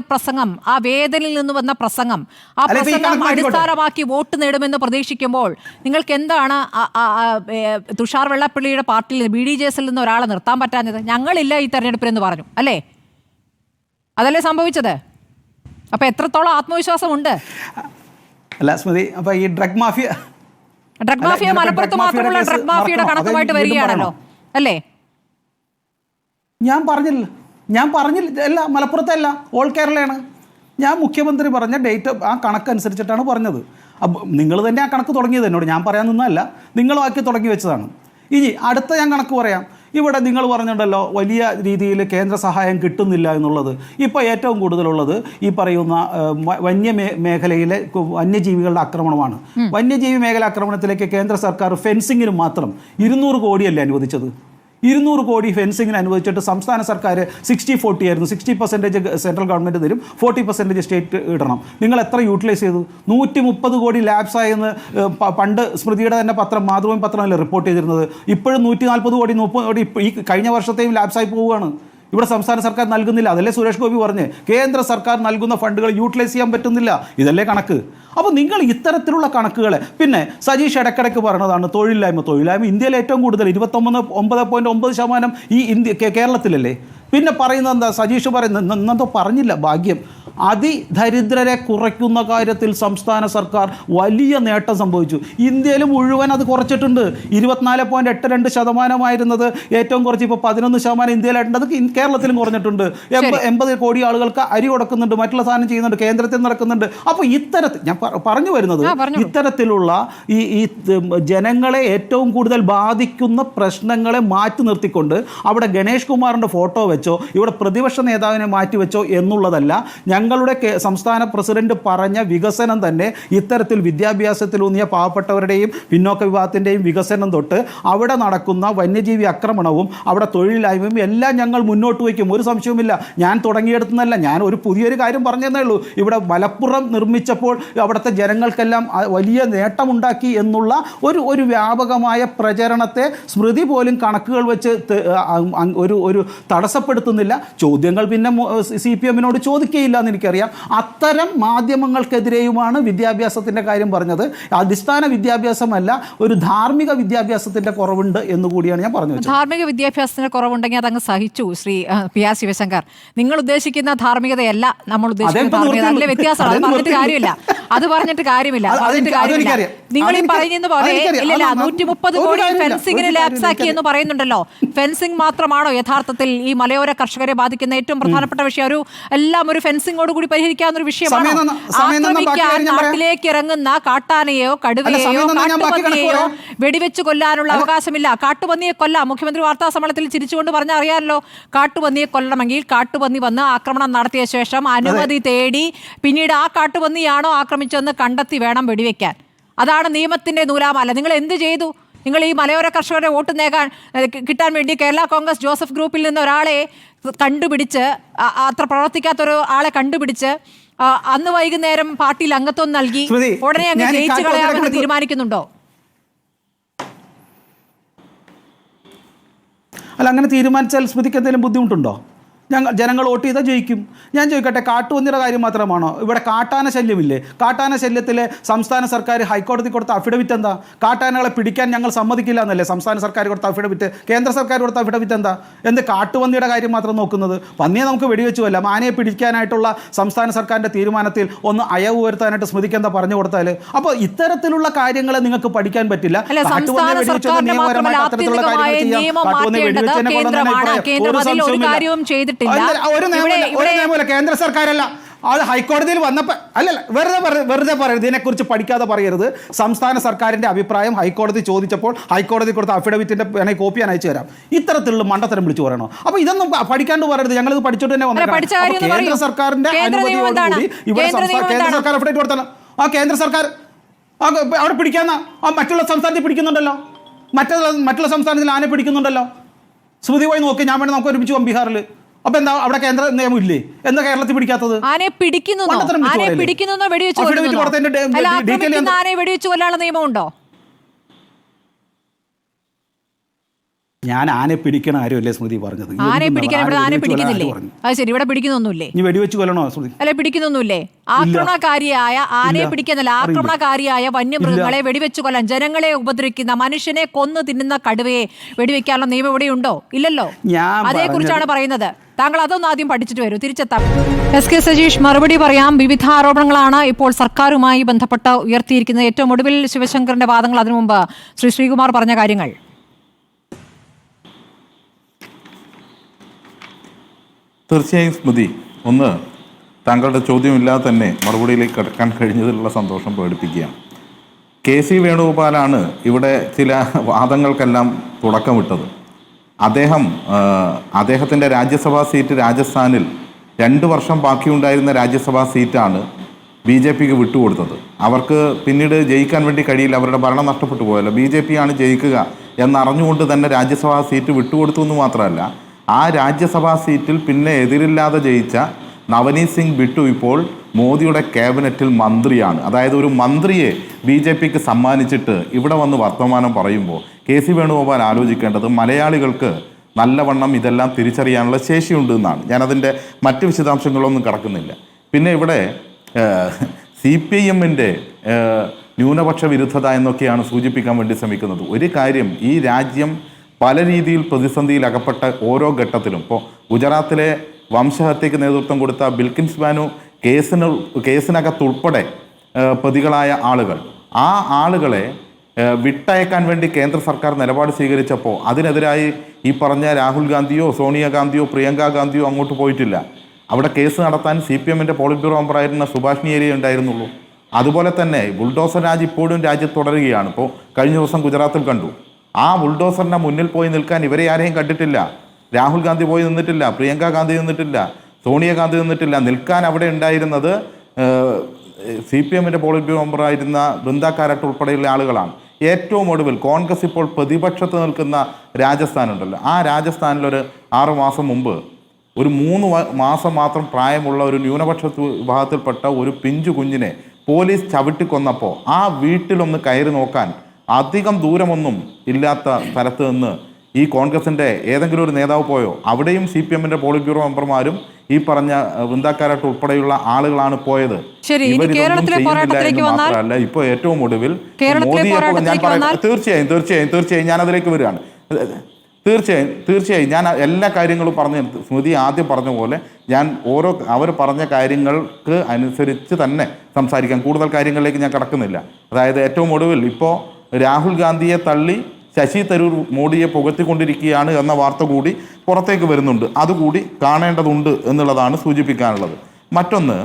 പ്രസംഗം, ആ വേദനയിൽ നിന്ന് വന്ന പ്രസംഗം, ആ പ്രസംഗം അടിസ്ഥാനമാക്കി വോട്ട് നേടുമെന്ന് പ്രതീക്ഷിക്കുമ്പോൾ നിങ്ങൾക്ക് എന്താണ് തുഷാർ വെള്ളാപ്പള്ളിയുടെ പാർട്ടിയിൽ BDJS-ൽ നിന്ന് ഒരാളെ നിർത്താൻ പറ്റാഞ്ഞത്? ഞങ്ങളില്ല ഈ തെരഞ്ഞെടുപ്പിലെന്ന് പറഞ്ഞു അല്ലേ? അതല്ലേ സംഭവിച്ചത്? അപ്പൊ എത്രത്തോളം ആത്മവിശ്വാസമുണ്ട്? അല്ല സ്മൃതി, അപ്പൊ ഈ ഡ്രഗ് മാഫിയ മലപ്പുറത്ത് മാത്രമുള്ള ഡ്രഗ് മാഫിയയുടെ കണക്കുമായിട്ട് വരികയാണല്ലോ അല്ലേ? ഞാൻ പറഞ്ഞില്ല അല്ല, മലപ്പുറത്തല്ല, ഓൾ കേരളയാണ്. ഞാൻ മുഖ്യമന്ത്രി പറഞ്ഞ ഡേറ്റ് ആ കണക്കനുസരിച്ചിട്ടാണ് പറഞ്ഞത്. അപ്പം നിങ്ങൾ തന്നെ ആ കണക്ക് തുടങ്ങിയത് എന്നോട്, ഞാൻ പറയാൻ നിന്നല്ല, നിങ്ങളുമാക്കി തുടങ്ങി വെച്ചതാണ്. ഇനി അടുത്ത ഞാൻ കണക്ക് പറയാം. ഇവിടെ നിങ്ങൾ പറഞ്ഞിട്ടുണ്ടല്ലോ വലിയ രീതിയിൽ കേന്ദ്ര സഹായം കിട്ടുന്നില്ല എന്നുള്ളത്. ഇപ്പോൾ ഏറ്റവും കൂടുതലുള്ളത് ഈ പറയുന്ന മേഖലയിലെ വന്യജീവികളുടെ ആക്രമണമാണ്. വന്യജീവി മേഖല ആക്രമണത്തിലേക്ക് കേന്ദ്ര സർക്കാർ ഫെൻസിങ്ങിന് മാത്രം 200 കോടിയല്ലേ അനുവദിച്ചത്? 200 കോടി ഫെൻസിങ്ങിന് അനുവദിച്ചിട്ട് സംസ്ഥാന സർക്കാർ 60-40 ആയിരുന്നു. 60% സെൻട്രൽ ഗവൺമെൻറ് തരും, 40% സ്റ്റേറ്റ് ഇടണം. നിങ്ങൾ എത്ര യൂട്ടിലൈസ് ചെയ്തു? 130 കോടി ലാപ്സായെന്ന് പണ്ട് സ്മൃതിയുടെ തന്നെ പത്രം, മാതൃഭൂമി പത്രമല്ലേ റിപ്പോർട്ട് ചെയ്തിരുന്നത്. ഇപ്പോഴും 140 കോടി 30 കോടി ഈ കഴിഞ്ഞ വർഷത്തെയും ലാപ്സായി പോവുകയാണ്. ഇവിടെ സംസ്ഥാന സർക്കാർ നൽകുന്നില്ല. അതല്ലേ സുരേഷ് ഗോപി പറഞ്ഞ് കേന്ദ്ര സർക്കാർ നൽകുന്ന ഫണ്ടുകൾ യൂട്ടിലൈസ് ചെയ്യാൻ പറ്റുന്നില്ല. ഇതല്ലേ കണക്ക്? അപ്പോൾ നിങ്ങൾ ഇത്തരത്തിലുള്ള കണക്കുകളെ, പിന്നെ സജീഷ് ഇടയ്ക്കിടയ്ക്ക് പറഞ്ഞതാണ് തൊഴിലില്ലായ്മ ഇന്ത്യയിൽ ഏറ്റവും കൂടുതൽ 29.9% ഈ കേരളത്തിലല്ലേ. പിന്നെ പറയുന്നത് എന്താ? സജീഷ് പറയുന്നത് എന്നെന്തോ പറഞ്ഞില്ല, ഭാഗ്യം. അതിദരിദ്രരെ കുറയ്ക്കുന്ന കാര്യത്തിൽ സംസ്ഥാന സർക്കാർ വലിയ നേട്ടം സംഭവിച്ചു. ഇന്ത്യയിൽ മുഴുവൻ അത് കുറച്ചിട്ടുണ്ട്. 24.82% ഏറ്റവും കുറച്ച് ഇപ്പോൾ 11% ഇന്ത്യയിലായിട്ടുണ്ട്. കേരളത്തിലും കുറഞ്ഞിട്ടുണ്ട്. 80 കോടി ആളുകൾക്ക് അരി കൊടുക്കുന്നുണ്ട്, മറ്റുള്ള സാധനം ചെയ്യുന്നുണ്ട്, കേന്ദ്രത്തിൽ നടക്കുന്നുണ്ട്. അപ്പോൾ ഇത്തരത്തിൽ ഞാൻ പറഞ്ഞു വരുന്നത്, ഇത്തരത്തിലുള്ള ഈ ജനങ്ങളെ ഏറ്റവും കൂടുതൽ ബാധിക്കുന്ന പ്രശ്നങ്ങളെ മാറ്റി നിർത്തിക്കൊണ്ട് അവിടെ ഗണേഷ് കുമാറിൻ്റെ ഫോട്ടോ വെച്ചോ ഇവിടെ പ്രതിപക്ഷ നേതാവിനെ മാറ്റിവെച്ചോ എന്നുള്ളതല്ല. ഞങ്ങളുടെ സംസ്ഥാന പ്രസിഡന്റ് പറഞ്ഞ വികസനം തന്നെ ഇത്തരത്തിൽ വിദ്യാഭ്യാസത്തിലൂന്നിയ പാവപ്പെട്ടവരുടെയും പിന്നോക്ക വിഭാഗത്തിൻ്റെയും വികസനം തൊട്ട് അവിടെ നടക്കുന്ന വന്യജീവി ആക്രമണവും അവിടെ തൊഴിലില്ലായ്മയും എല്ലാം ഞങ്ങൾ മുന്നോട്ട് വയ്ക്കും, ഒരു സംശയവുമില്ല. ഞാൻ തുടങ്ങിയെടുത്തുന്നല്ല, ഞാൻ ഒരു പുതിയൊരു കാര്യം പറഞ്ഞതേ ഉള്ളൂ. ഇവിടെ മലപ്പുറം നിർമ്മിച്ചപ്പോൾ അവിടുത്തെ ജനങ്ങൾക്കെല്ലാം വലിയ നേട്ടമുണ്ടാക്കി എന്നുള്ള ഒരു വ്യാപകമായ പ്രചരണത്തെ സ്മൃതി പോലും കണക്കുകൾ വെച്ച് ഒരു തടസ്സപ്പെടുത്തുന്നില്ല. ചോദ്യങ്ങൾ പിന്നെ CPM-നോട് ചോദിക്കുകയില്ല എന്ന് എനിക്കറിയാം. അത്തരം മാധ്യമങ്ങൾക്കെതിരെയുമാണ് വിദ്യാഭ്യാസത്തിൻ്റെ കാര്യം പറഞ്ഞത്. അടിസ്ഥാന വിദ്യാഭ്യാസമല്ല, ഒരു ധാർമ്മിക വിദ്യാഭ്യാസത്തിൻ്റെ കുറവുണ്ട് എന്ന് കൂടിയാണ് ഞാൻ പറഞ്ഞത്. ധാർമ്മിക വിദ്യാഭ്യാസത്തിൻ്റെ കുറവുണ്ടെങ്കിൽ അതങ്ങ് സഹിച്ചു ശ്രീ PR ശിവശങ്കർ. നിങ്ങൾ ഉദ്ദേശിക്കുന്ന ധാർമ്മികതയല്ല നമ്മൾ ഉദ്ദേശിക്കുന്ന ധാർമ്മികത. അതിലെ വ്യത്യാസമാണ്. അത് പറഞ്ഞിട്ട് കാര്യമില്ല. നിങ്ങൾ ഈ പറയുന്ന പോലെ ഇല്ല 130 കോടി ഫെൻസിങ്ങിന് ലാപ്സാക്കി എന്ന് പറയുന്നുണ്ടല്ലോ. ഫെൻസിങ് മാത്രമാണോ യഥാർത്ഥത്തിൽ ഈ മലയോര കർഷകരെ ബാധിക്കുന്ന ഏറ്റവും പ്രധാനപ്പെട്ട വിഷയം? എല്ലാം ഒരു ഫെൻസിങ്ങോട് കൂടി പരിഹരിക്കാവുന്ന ഒരു വിഷയമാണ്. ആക്രമിക്കാൻ നാട്ടിലേക്ക് ഇറങ്ങുന്ന കാട്ടാനയോ കടുവയെയോ കാട്ടുപന്നിയെയോ വെടിവെച്ച് കൊല്ലാനുള്ള അവകാശമില്ല. കാട്ടുപന്നിയെ കൊല്ലാം. മുഖ്യമന്ത്രി വാർത്താ സമ്മേളനത്തിൽ ചിരിച്ചുകൊണ്ട് പറഞ്ഞ അറിയാമല്ലോ, കാട്ടുപന്നിയെ കൊല്ലണമെങ്കിൽ കാട്ടുപന്നി വന്ന് ആക്രമണം നടത്തിയ ശേഷം അനുമതി തേടി പിന്നീട് ആ കാട്ടുപന്നിയാണോ ആക്രമിച്ചതെന്ന് കണ്ടെത്തി വേണം വെടിവെക്കാൻ. അതാണ് നിയമത്തിന്റെ നൂലാമാല. നിങ്ങൾ എന്ത് ചെയ്തു? നിങ്ങൾ ഈ മലയോര കർഷകരുടെ വോട്ട് കിട്ടാൻ വേണ്ടി കേരള കോൺഗ്രസ് ജോസഫ് ഗ്രൂപ്പിൽ നിന്ന് ഒരാളെ കണ്ടുപിടിച്ച്, അത്ര പ്രവർത്തിക്കാത്തൊരു ആളെ കണ്ടുപിടിച്ച് അന്ന് വൈകുന്നേരം പാർട്ടിയിൽ അംഗത്വം നൽകി ഉടനെ അങ്ങ് ജയിച്ചു കളയാമെന്ന് തീരുമാനിക്കുന്നുണ്ടോ? അല്ല, അങ്ങനെ തീരുമാനിച്ചാൽ സ്മൃതിക്ക് എന്തെങ്കിലും ബുദ്ധിമുട്ടുണ്ടോ? ജനങ്ങൾ വോട്ട് ചെയ്താൽ ജയിക്കും. ഞാൻ ചോദിക്കട്ടെ, കാട്ടുപന്നിയുടെ കാര്യം മാത്രമാണോ? ഇവിടെ കാട്ടാന ശല്യമില്ലേ? കാട്ടാന ശല്യത്തിലെ സംസ്ഥാന സർക്കാർ ഹൈക്കോടതി കൊടുത്ത അഫിഡവിറ്റ് എന്താ? കാട്ടാനകളെ പിടിക്കാൻ ഞങ്ങൾ സമ്മതിക്കില്ല എന്നല്ലേ സംസ്ഥാന സർക്കാർ കൊടുത്ത അഫിഡവിറ്റ്? കേന്ദ്ര സർക്കാർ കൊടുത്ത അഫിഡവിറ്റ് എന്താ? എന്ത് കാട്ടുപന്നിയുടെ കാര്യം മാത്രം നോക്കുന്നത്? പന്നിയെ നമുക്ക് വെടിവെച്ചു കൊല്ലാം. ആനയെ പിടിക്കാനായിട്ടുള്ള സംസ്ഥാന സർക്കാരിൻ്റെ തീരുമാനത്തിൽ ഒന്ന് അയവ് വരുത്താനായിട്ട് സ്മൃതിക്ക് എന്താ പറഞ്ഞു കൊടുത്താൽ? അപ്പോൾ ഇത്തരത്തിലുള്ള കാര്യങ്ങളെ നിങ്ങൾക്ക് പഠിക്കാൻ പറ്റില്ല. കേന്ദ്ര സർക്കാരല്ല, അത് ഹൈക്കോടതിയിൽ വന്നപ്പോൾ അല്ലല്ല, വെറുതെ പറയരുത്, ഇതിനെക്കുറിച്ച് പഠിക്കാതെ പറയരുത്. സംസ്ഥാന സർക്കാരിൻ്റെ അഭിപ്രായം ഹൈക്കോടതി ചോദിച്ചപ്പോൾ ഹൈക്കോടതി കൊടുത്ത അഫിഡവിറ്റിൻ്റെ വേണമെങ്കിൽ കോപ്പി ഞാൻ അയച്ചു തരാം. ഇത്തരത്തിലുള്ള മണ്ടത്തരം വിളിച്ചു പറയണോ? അപ്പോൾ ഇതൊന്നും പഠിക്കാണ്ട് പറയരുത്. ഞങ്ങളിത് പഠിച്ചോട്ട് തന്നെ വന്നേക്കാം. കേന്ദ്ര സർക്കാരിൻ്റെ അനുമതിയോടുകൂടി ഇവിടെ കേന്ദ്ര സർക്കാർ അഫിഡവിറ്റ് കൊടുത്തല്ലോ. ആ കേന്ദ്ര സർക്കാർ അവിടെ പിടിക്കാന്ന മറ്റുള്ള സംസ്ഥാനത്തിൽ പിടിക്കുന്നുണ്ടല്ലോ, മറ്റുള്ള സംസ്ഥാനത്തിൽ ആനെ പിടിക്കുന്നുണ്ടല്ലോ. സ്മൃതി പോയി നോക്കി, ഞാൻ വേണ്ടി നമുക്ക് ഒരുമിച്ച് പോകാം ബീഹാറിൽ. അപ്പൊ എന്താ അവിടെ കേന്ദ്ര നിയമം ഇല്ലേ? എന്താ കേരളത്തിൽ പിടിക്കാത്തത്? ആനയെ പിടിക്കുന്നു വെടിവെച്ചു കൊല്ലാനുള്ള നിയമമുണ്ടോ? ഞാൻ ആനെ പിടിക്കണ ആരുമല്ലേ സ്മൃതി പറഞ്ഞത്? ആനയെ പിടിക്കാൻ ആനയെ പിടിക്കുന്നില്ലേ? അത് ശരി, ഇവിടെ പിടിക്കുന്നൊന്നുമില്ലേ? നീ വെടിവെച്ച് കൊല്ലണോ സ്മൃതി? അല്ലെ, പിടിക്കുന്നൊന്നുമില്ലേ? ആക്രമണകാരിയായ ആനയെ പിടിക്കുന്നില്ല, ആക്രമണകാരിയായ വന്യമൃഗങ്ങളെ വെടിവെച്ചു കൊല്ലാൻ, ജനങ്ങളെ ഉപദ്രവിക്കുന്ന, മനുഷ്യനെ കൊന്നു തിന്നുന്ന കടുവയെ വെടിവെക്കാനുള്ള നിയമം ഇവിടെയുണ്ടോ? ഇല്ലല്ലോ. അതേക്കുറിച്ചാണ് പറയുന്നത്. താങ്കൾ അതൊന്നും ആദ്യം പഠിച്ചിട്ട് വരൂ, തിരിച്ചെത്താം. എസ് കെ സജീഷ്, മറുപടി പറയാം. വിവിധ ആരോപണങ്ങളാണ് ഇപ്പോൾ സർക്കാരുമായി ബന്ധപ്പെട്ട് ഉയർത്തിയിരിക്കുന്നത്. ഏറ്റവും ഒടുവിൽ ശിവശങ്കറിന്റെ വാദങ്ങൾ, അതിനു മുമ്പ് ശ്രീകുമാർ പറഞ്ഞ കാര്യങ്ങൾ. തീർച്ചയായും സ്മൃതി, ഒന്ന് താങ്കളുടെ ചോദ്യമില്ലാതെ തന്നെ മറുപടിയിലേക്ക് കടക്കാൻ കഴിഞ്ഞതിലുള്ള സന്തോഷം പ്രകടിപ്പിക്കുകയാണ്. കെ.സി. വേണുഗോപാലാണ് ഇവിടെ ചില വാദങ്ങൾക്കെല്ലാം തുടക്കമിട്ടത്. അദ്ദേഹത്തിൻ്റെ രാജ്യസഭാ സീറ്റ് രാജസ്ഥാനിൽ 2 വർഷം ബാക്കിയുണ്ടായിരുന്ന രാജ്യസഭാ സീറ്റാണ് BJPക്ക് വിട്ടുകൊടുത്തത്. അവർക്ക് പിന്നീട് ജയിക്കാൻ വേണ്ടി കഴിയില്ല, അവരുടെ ഭരണം നഷ്ടപ്പെട്ടു പോയല്ലോ. BJP ആണ് ജയിക്കുക എന്നറിഞ്ഞുകൊണ്ട് തന്നെ രാജ്യസഭാ സീറ്റ് വിട്ടുകൊടുത്തു എന്ന് മാത്രമല്ല, ആ രാജ്യസഭാ സീറ്റിൽ പിന്നെ എതിരില്ലാതെ ജയിച്ച നവനീത് സിംഗ് ബിട്ടു ഇപ്പോൾ മോദിയുടെ ക്യാബിനറ്റിൽ മന്ത്രിയാണ്. അതായത് ഒരു മന്ത്രിയെ BJPക്ക് സമ്മാനിച്ചിട്ട് ഇവിടെ വന്ന് വർത്തമാനം പറയുമ്പോൾ കെ.സി. വേണുഗോപാൽ ആലോചിക്കേണ്ടത് മലയാളികൾക്ക് നല്ലവണ്ണം ഇതെല്ലാം തിരിച്ചറിയാനുള്ള ശേഷിയുണ്ട് എന്നാണ്. ഞാനതിൻ്റെ മറ്റ് വിശദാംശങ്ങളൊന്നും കടക്കുന്നില്ല. പിന്നെ ഇവിടെ CPIMൻ്റെ ന്യൂനപക്ഷ വിരുദ്ധത എന്നൊക്കെയാണ് സൂചിപ്പിക്കാൻ വേണ്ടി ശ്രമിക്കുന്നത്. ഒരു കാര്യം, ഈ രാജ്യം പല രീതിയിൽ പ്രതിസന്ധിയിൽ അകപ്പെട്ട ഓരോ ഘട്ടത്തിലും, ഇപ്പോൾ ഗുജറാത്തിലെ വംശഹത്യക്ക് നേതൃത്വം കൊടുത്ത ബിൽക്കിൻസ് ബാനു കേസിനകത്തുൾപ്പെടെ പ്രതികളായ ആളുകൾ, ആ ആളുകളെ വിട്ടയക്കാൻ വേണ്ടി കേന്ദ്ര സർക്കാർ നിലപാട് സ്വീകരിച്ചപ്പോൾ അതിനെതിരായി ഈ പറഞ്ഞ രാഹുൽ ഗാന്ധിയോ സോണിയാഗാന്ധിയോ പ്രിയങ്ക ഗാന്ധിയോ അങ്ങോട്ട് പോയിട്ടില്ല. അവിടെ കേസ് നടത്താൻ CPMൻ്റെ പോളിറ്റ് ബ്യൂറോ മെമ്പറായിരുന്ന സുഭാഷിണി ഏരിയ ഉണ്ടായിരുന്നുള്ളൂ. അതുപോലെ തന്നെ ബുൾഡോസർ രാജ് ഇപ്പോഴും രാജ്യത്ത് തുടരുകയാണ്. ഇപ്പോൾ കഴിഞ്ഞ ദിവസം ഗുജറാത്തിൽ കണ്ടു. ആ ബുൾഡോസറിൻ്റെ മുന്നിൽ പോയി നിൽക്കാൻ ഇവരെ ആരെയും കണ്ടിട്ടില്ല. രാഹുൽ ഗാന്ധി പോയി നിന്നിട്ടില്ല, പ്രിയങ്ക ഗാന്ധി നിന്നിട്ടില്ല, സോണിയാഗാന്ധി നിന്നിട്ടില്ല. നിൽക്കാൻ അവിടെ ഉണ്ടായിരുന്നത് CPMൻ്റെ പോളിറ്റ് ബ്യൂറോ മെമ്പറായിരുന്ന ബൃന്ദ കാരാട്ട് ഉൾപ്പെടെയുള്ള ആളുകളാണ്. ഏറ്റവും ഒടുവിൽ കോൺഗ്രസ് ഇപ്പോൾ പ്രതിപക്ഷത്ത് നിൽക്കുന്ന രാജസ്ഥാനുണ്ടല്ലോ, ആ രാജസ്ഥാനിലൊരു 6 മാസം മുമ്പ് ഒരു 3 മാസം മാത്രം പ്രായമുള്ള ഒരു ന്യൂനപക്ഷ വിഭാഗത്തിൽപ്പെട്ട ഒരു പിഞ്ചു കുഞ്ഞിനെ പോലീസ് ചവിട്ടിക്കൊന്നപ്പോൾ ആ വീട്ടിലൊന്ന് കയറി നോക്കാൻ അധികം ദൂരമൊന്നും ഇല്ലാത്ത സ്ഥലത്ത് നിന്ന് ഈ കോൺഗ്രസിൻ്റെ ഏതെങ്കിലും ഒരു നേതാവ് പോയോ? അവിടെയും CPMൻ്റെ പോളിറ്റ് ബ്യൂറോ മെമ്പർമാരും ഈ പറഞ്ഞ വൃന്ദാക്കാരാട്ട് ഉൾപ്പെടെയുള്ള ആളുകളാണ് പോയത്. മാത്രമല്ല, ഇപ്പോൾ ഏറ്റവും ഒടുവിൽ തീർച്ചയായും ഞാൻ അതിലേക്ക് വരികയാണ്. തീർച്ചയായും ഞാൻ എല്ലാ കാര്യങ്ങളും പറഞ്ഞു. സ്മൃതി ആദ്യം പറഞ്ഞ പോലെ ഞാൻ അവർ പറഞ്ഞ കാര്യങ്ങൾക്ക് അനുസരിച്ച് തന്നെ സംസാരിക്കാം. കൂടുതൽ കാര്യങ്ങളിലേക്ക് ഞാൻ കടക്കുന്നില്ല. അതായത് ഏറ്റവും ഒടുവിൽ ഇപ്പോൾ രാഹുൽ ഗാന്ധിയെ തള്ളി ശശി തരൂർ മോഡിയെ പുകഴ്ത്തിക്കൊണ്ടിരിക്കുകയാണ് എന്ന വാർത്ത കൂടി പുറത്തേക്ക് വരുന്നുണ്ട്. അതുകൂടി കാണേണ്ടതുണ്ട് എന്നുള്ളതാണ് സൂചിപ്പിക്കാനുള്ളത്. മറ്റൊന്ന്,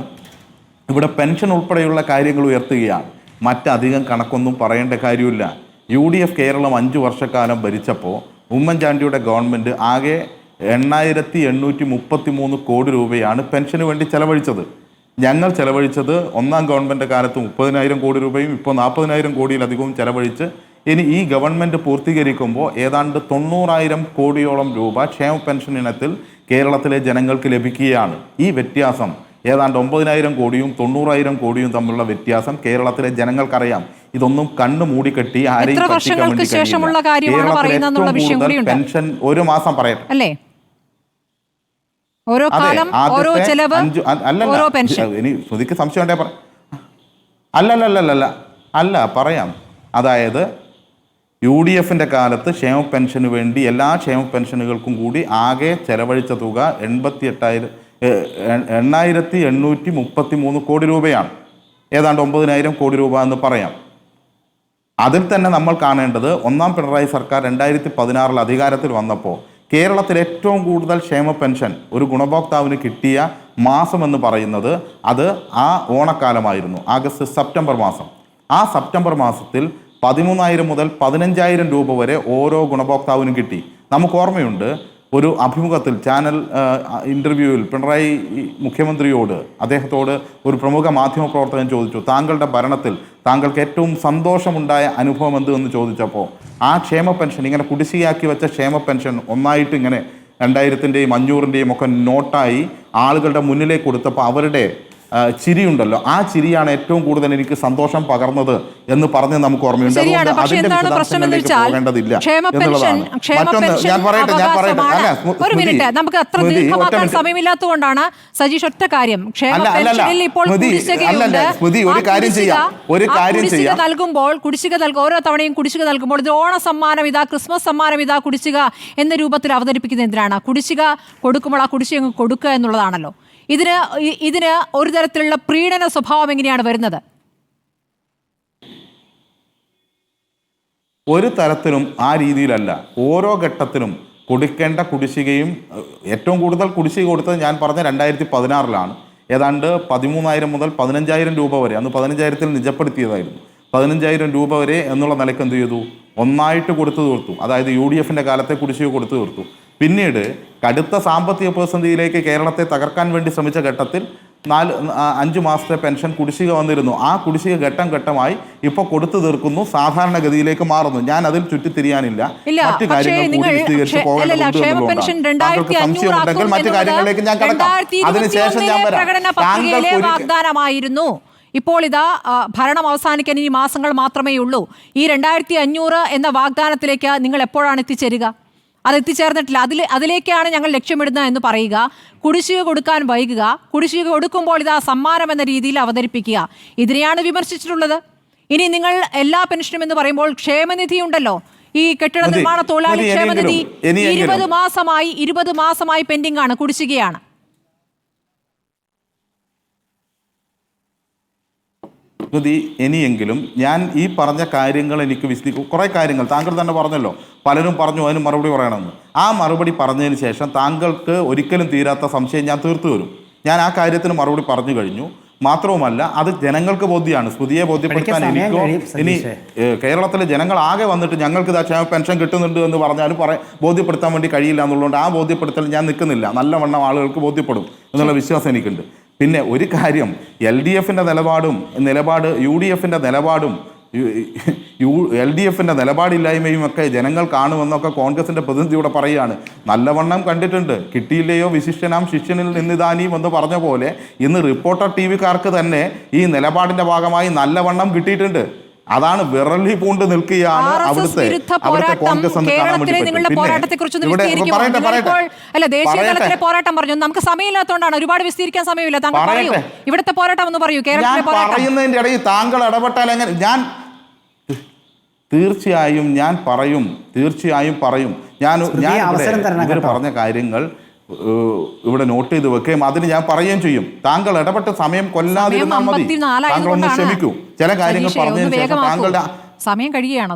ഇവിടെ പെൻഷൻ ഉൾപ്പെടെയുള്ള കാര്യങ്ങൾ ഉയർത്തുകയാണ്. മറ്റധികം കണക്കൊന്നും പറയേണ്ട കാര്യമില്ല. UDF കേരളം 5 വർഷക്കാലം ഭരിച്ചപ്പോൾ ഉമ്മൻചാണ്ടിയുടെ ഗവൺമെൻറ് ആകെ 8,833 കോടി രൂപയാണ് പെൻഷന് വേണ്ടി ചെലവഴിച്ചത്. ഞങ്ങൾ ചെലവഴിച്ചത് ഒന്നാം ഗവൺമെൻറ് കാലത്ത് 30,000 കോടി രൂപയും ഇപ്പോൾ 40,000 കോടിയിലധികവും ചെലവഴിച്ച് ഇനി ഈ ഗവൺമെൻറ് പൂർത്തീകരിക്കുമ്പോൾ ഏതാണ്ട് 90,000 കോടിയോളം രൂപ ക്ഷേമ പെൻഷൻ ഇനത്തിൽ കേരളത്തിലെ ജനങ്ങൾക്ക് ലഭിക്കുകയാണ്. ഈ വ്യത്യാസം ഏതാണ്ട് 9,000 കോടിയും 90,000 കോടിയും തമ്മിലുള്ള വ്യത്യാസം കേരളത്തിലെ ജനങ്ങൾക്കറിയാം. ഇതൊന്നും കണ്ണു മൂടിക്കെട്ടി ആരെയും പെൻഷൻ ഒരു മാസം പറയട്ടെ, ഓരോ കാലം, ഓരോ ചെലവ്, ഓരോ പെൻഷൻ. ഇനി ശ്രുതിക്ക് സംശയം ഉണ്ടേ അല്ല പറയാം. അതായത് UDFന്റെ കാലത്ത് ക്ഷേമ പെൻഷന് വേണ്ടി എല്ലാ ക്ഷേമ പെൻഷനുകൾക്കും കൂടി ആകെ ചെലവഴിച്ച തുക 8,833 കോടി രൂപയാണ്. ഏതാണ്ട് 9,000 കോടി രൂപ എന്ന് പറയാം. അതിൽ തന്നെ നമ്മൾ കാണേണ്ടത് ഒന്നാം പിണറായി സർക്കാർ 2016 അധികാരത്തിൽ വന്നപ്പോൾ കേരളത്തിൽ ഏറ്റവും കൂടുതൽ ക്ഷേമ പെൻഷൻ ഒരു ഗുണഭോക്താവിന് കിട്ടിയ മാസം എന്ന് പറയുന്നത് അത് ആ ഓണക്കാലമായിരുന്നു, സെപ്റ്റംബർ മാസം. ആ സെപ്റ്റംബർ മാസത്തിൽ 13,000 മുതൽ 15,000 രൂപ വരെ ഓരോ ഗുണഭോക്താവിനും കിട്ടി. നമുക്ക് ഓർമ്മയുണ്ട്, ഒരു അഭിമുഖത്തിൽ ചാനൽ ഇൻ്റർവ്യൂവിൽ പിണറായി മുഖ്യമന്ത്രിയോട്, അദ്ദേഹത്തോട് ഒരു പ്രമുഖ മാധ്യമപ്രവർത്തകൻ ചോദിച്ചു, താങ്കളുടെ ഭരണത്തിൽ താങ്കൾക്ക് ഏറ്റവും സന്തോഷമുണ്ടായ അനുഭവം എന്ത് എന്ന് ചോദിച്ചപ്പോൾ ആ ക്ഷേമ പെൻഷൻ, ഇങ്ങനെ കുടിശ്ശികയാക്കി വെച്ച ക്ഷേമ പെൻഷൻ ഒന്നായിട്ട് ഇങ്ങനെ 2,000-ൻ്റെയും 500-ൻ്റെയും ഒക്കെ നോട്ടായി ആളുകളുടെ മുന്നിലേക്ക് കൊടുത്തപ്പോൾ അവരുടെ ചിരിയുണ്ടല്ലോ, ആ ചിരിയാണ് ഏറ്റവും കൂടുതൽ എനിക്ക് സന്തോഷം പകർന്നത് എന്ന് പറഞ്ഞ് നമുക്ക് ഓർമ്മയുണ്ട്. അതുകൊണ്ട് അതിന്റെ വിശദാംശങ്ങളിലേക്ക് പോകേണ്ടതില്ല എന്നുള്ളതാണ്. മറ്റൊന്ന് ഞാൻ പറയട്ടെ ഒരു മിനിറ്റ്, നമുക്ക് അത്ര ദീർഘമാക്കാൻ സമയമില്ലാത്തതുകൊണ്ടാണ് സജീഷ് ഒറ്റ കാര്യം. കുടിശ്ശിക ഓരോ തവണയും കുടിശ്ശിക നൽകുമ്പോൾ ഇത് ഓണ സമ്മാനം ഇതാ, ക്രിസ്മസ് സമ്മാനം ഇതാ, കുടിശ്ശിക എന്ന രൂപത്തിൽ അവതരിപ്പിക്കുന്നത് എന്തിനാണ്? കുടിശ്ശിക കൊടുക്കുമ്പോൾ ആ കുടിശ്ശിക കൊടുക്കുക എന്നുള്ളതാണല്ലോ. ഇതിന് ഒരു തരത്തിലുള്ള പ്രീണന സ്വഭാവം എങ്ങനെയാണ് വരുന്നത്? ഒരു തരത്തിലും ആ രീതിയിലല്ല. ഓരോ ഘട്ടത്തിലും കൊടുക്കേണ്ട കുടിശ്ശികയും ഏറ്റവും കൂടുതൽ കുടിശ്ശിക കൊടുത്തത് ഞാൻ പറഞ്ഞ 2016 ഏതാണ്ട് 13,000 മുതൽ 15,000 രൂപ വരെ, അന്ന് 15,000-ൽ നിജപ്പെടുത്തിയതായിരുന്നു. 15,000 രൂപ വരെ എന്നുള്ള നിലയ്ക്ക് എന്ത് ചെയ്തു? ഒന്നായിട്ട് കൊടുത്തു തീർത്തു. അതായത് UDFന്റെ കാലത്തെ കുടിശ്ശിക കൊടുത്തു തീർത്തു. പിന്നീട് കടുത്ത സാമ്പത്തിക പ്രതിസന്ധിയിലേക്ക് കേരളത്തെ തകർക്കാൻ വേണ്ടി ശ്രമിച്ച ഘട്ടത്തിൽ 5 മാസത്തെ പെൻഷൻ കുടിശ്ശിക വന്നിരുന്നു. ആ കുടിശ്ശിക ഘട്ടം ഘട്ടമായി ഇപ്പോൾ കൊടുത്തു തീർക്കുന്നു, സാധാരണഗതിയിലേക്ക് മാറുന്നു. ഞാൻ അതിൽ ചുറ്റിത്തിരിയാനില്ല. മറ്റു കാര്യങ്ങൾ കൂടി വിശദീകരിച്ച് സംശയമുണ്ടെങ്കിൽ മറ്റു കാര്യങ്ങളിലേക്ക് ഞാൻ കടക്കാം. അതിനുശേഷം ഞാൻ വാഗ്ദാനമായിരുന്നു. ഇപ്പോൾ ഇതാ ഭരണം അവസാനിക്കാൻ ഇനി മാസങ്ങൾ മാത്രമേ ഉള്ളൂ. ഈ 2,500 എന്ന വാഗ്ദാനത്തിലേക്ക് നിങ്ങൾ എപ്പോഴാണ് എത്തിച്ചേരുക? അത് എത്തിച്ചേർന്നിട്ടില്ല. അതിലേക്കാണ് ഞങ്ങൾ ലക്ഷ്യമിടുന്നത് എന്ന് പറയുക, കുടിശ്ശിക കൊടുക്കാൻ വൈകുക, കുടിശ്ശിക കൊടുക്കുമ്പോൾ ഇതാ സമ്മാനം എന്ന രീതിയിൽ അവതരിപ്പിക്കുക. ഇതിനെയാണ് വിമർശിച്ചിട്ടുള്ളത്. ഇനി നിങ്ങൾ എല്ലാ പെൻഷനും എന്ന് പറയുമ്പോൾ ക്ഷേമനിധി ഉണ്ടല്ലോ, ഈ കെട്ടിട നിർമ്മാണ തൊഴിലാളി ക്ഷേമനിധി 20 മാസമായി പെൻഡിംഗ് ആണ്, കുടിശ്ശികയാണ്. ഇനിയെങ്കിലും ഞാൻ ഈ പറഞ്ഞ കാര്യങ്ങൾ എനിക്ക് കുറേ കാര്യങ്ങൾ താങ്കൾ തന്നെ പറഞ്ഞല്ലോ, പലരും പറഞ്ഞു അതിന് മറുപടി പറയണമെന്ന്. ആ മറുപടി പറഞ്ഞതിന് ശേഷം താങ്കൾക്ക് ഒരിക്കലും തീരാത്ത സംശയം ഞാൻ തീർത്തു വരും. ഞാൻ ആ കാര്യത്തിന് മറുപടി പറഞ്ഞു കഴിഞ്ഞു. മാത്രവുമല്ല, അത് ജനങ്ങൾക്ക് ബോധ്യമാണ്. സ്മൃതിയെ ബോധ്യപ്പെടുത്താൻ എനിക്കോ ഇനി കേരളത്തിലെ ജനങ്ങൾ ആകെ വന്നിട്ട് ഞങ്ങൾക്ക് ഇതാ ക്ഷേമ പെൻഷൻ കിട്ടുന്നുണ്ട് എന്ന് പറഞ്ഞാലും ബോധ്യപ്പെടുത്താൻ വേണ്ടി കഴിയില്ല എന്നുള്ളതുകൊണ്ട് ആ ബോധ്യപ്പെടുത്തൽ ഞാൻ നിൽക്കുന്നില്ല. നല്ലവണ്ണം ആളുകൾക്ക് ബോധ്യപ്പെടും എന്നുള്ള വിശ്വാസം എനിക്കുണ്ട്. പിന്നെ ഒരു കാര്യം, LDFന്റെ നിലപാട് UDFന്റെ നിലപാടും LDFന്റെ നിലപാടില്ലായ്മയും ഒക്കെ ജനങ്ങൾ കാണുമെന്നൊക്കെ കോൺഗ്രസിന്റെ പ്രതിനിധിയോടെ പറയുകയാണ്. നല്ലവണ്ണം കണ്ടിട്ടുണ്ട്. കിട്ടിയില്ലയോ വിശിഷ്ടനാം ശിഷ്യനിൽ നിന്നിതാനിയും എന്ന് പറഞ്ഞ പോലെ ഇന്ന് റിപ്പോർട്ടർ TV-കാർക്ക് തന്നെ ഈ നിലപാടിന്റെ ഭാഗമായി നല്ലവണ്ണം കിട്ടിയിട്ടുണ്ട്. അതാണ് വിറലി പൂണ്ട് നിൽക്കുകയാണ് അവിടുത്തെ കോൺഗ്രസ് എന്ന് കാണാൻ വേണ്ടി പോരാട്ടം പറഞ്ഞു. നമുക്ക് സമയമില്ലാത്തതുകൊണ്ടാണ്, ഒരുപാട് വിസ്തീരിക്കാൻ സമയമില്ല. താങ്കൾ പറയൂ, ഇവിടുത്തെ പോരാട്ടം എന്ന് പറയൂ. കേരളത്തിലെ പറയുന്നതിന്റെ ഇടയിൽ താങ്കൾ ഇടപെട്ടാൽ എങ്ങനെ? ഞാൻ തീർച്ചയായും പറയും. ഞാൻ ഇവർ പറഞ്ഞ കാര്യങ്ങൾ ഇവിടെ നോട്ട് ചെയ്ത് വെക്കുകയും അതിന് ഞാൻ പറയുകയും ചെയ്യും. താങ്കൾ ഇടപെട്ട സമയം കൊല്ലാതിരുന്നാൽ മതി. താങ്കൾ ഒന്ന് ക്ഷമിക്കൂ. ചില കാര്യങ്ങൾ പറഞ്ഞതിന് ശേഷം താങ്കളുടെ സമയം കഴിയുകയാണ്.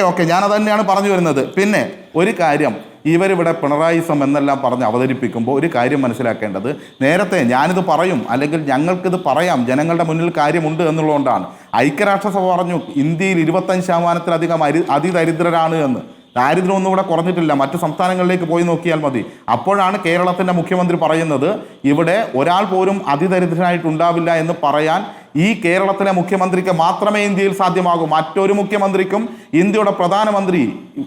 ഓക്കെ ഞാൻ അത് തന്നെയാണ് പറഞ്ഞു വരുന്നത്. പിന്നെ ഒരു കാര്യം, ഇവരിവിടെ പിണറായിസം എന്നെല്ലാം പറഞ്ഞ് അവതരിപ്പിക്കുമ്പോൾ ഒരു കാര്യം മനസ്സിലാക്കേണ്ടത്, നേരത്തെ ഞാനിത് പറയും അല്ലെങ്കിൽ ഞങ്ങൾക്കിത് പറയാം, ജനങ്ങളുടെ മുന്നിൽ കാര്യമുണ്ട് എന്നുള്ളതുകൊണ്ടാണ്. ഐക്യരാഷ്ട്രസഭ പറഞ്ഞു ഇന്ത്യയിൽ 25% അതിദരിദ്രരാണ് എന്ന്. ദാരിദ്ര്യമൊന്നും ഇവിടെ കുറഞ്ഞിട്ടില്ല. മറ്റു സംസ്ഥാനങ്ങളിലേക്ക് പോയി നോക്കിയാൽ മതി. അപ്പോഴാണ് കേരളത്തിൻ്റെ മുഖ്യമന്ത്രി പറയുന്നത് ഇവിടെ ഒരാൾ പോലും അതിദരിദ്രനായിട്ടുണ്ടാവില്ല എന്ന് പറയാൻ ഈ കേരളത്തിലെ മുഖ്യമന്ത്രിക്ക് മാത്രമേ ഇന്ത്യയിൽ സാധ്യമാകൂ. മറ്റൊരു മുഖ്യമന്ത്രിക്കും ഇന്ത്യയുടെ പ്രധാനമന്ത്രി,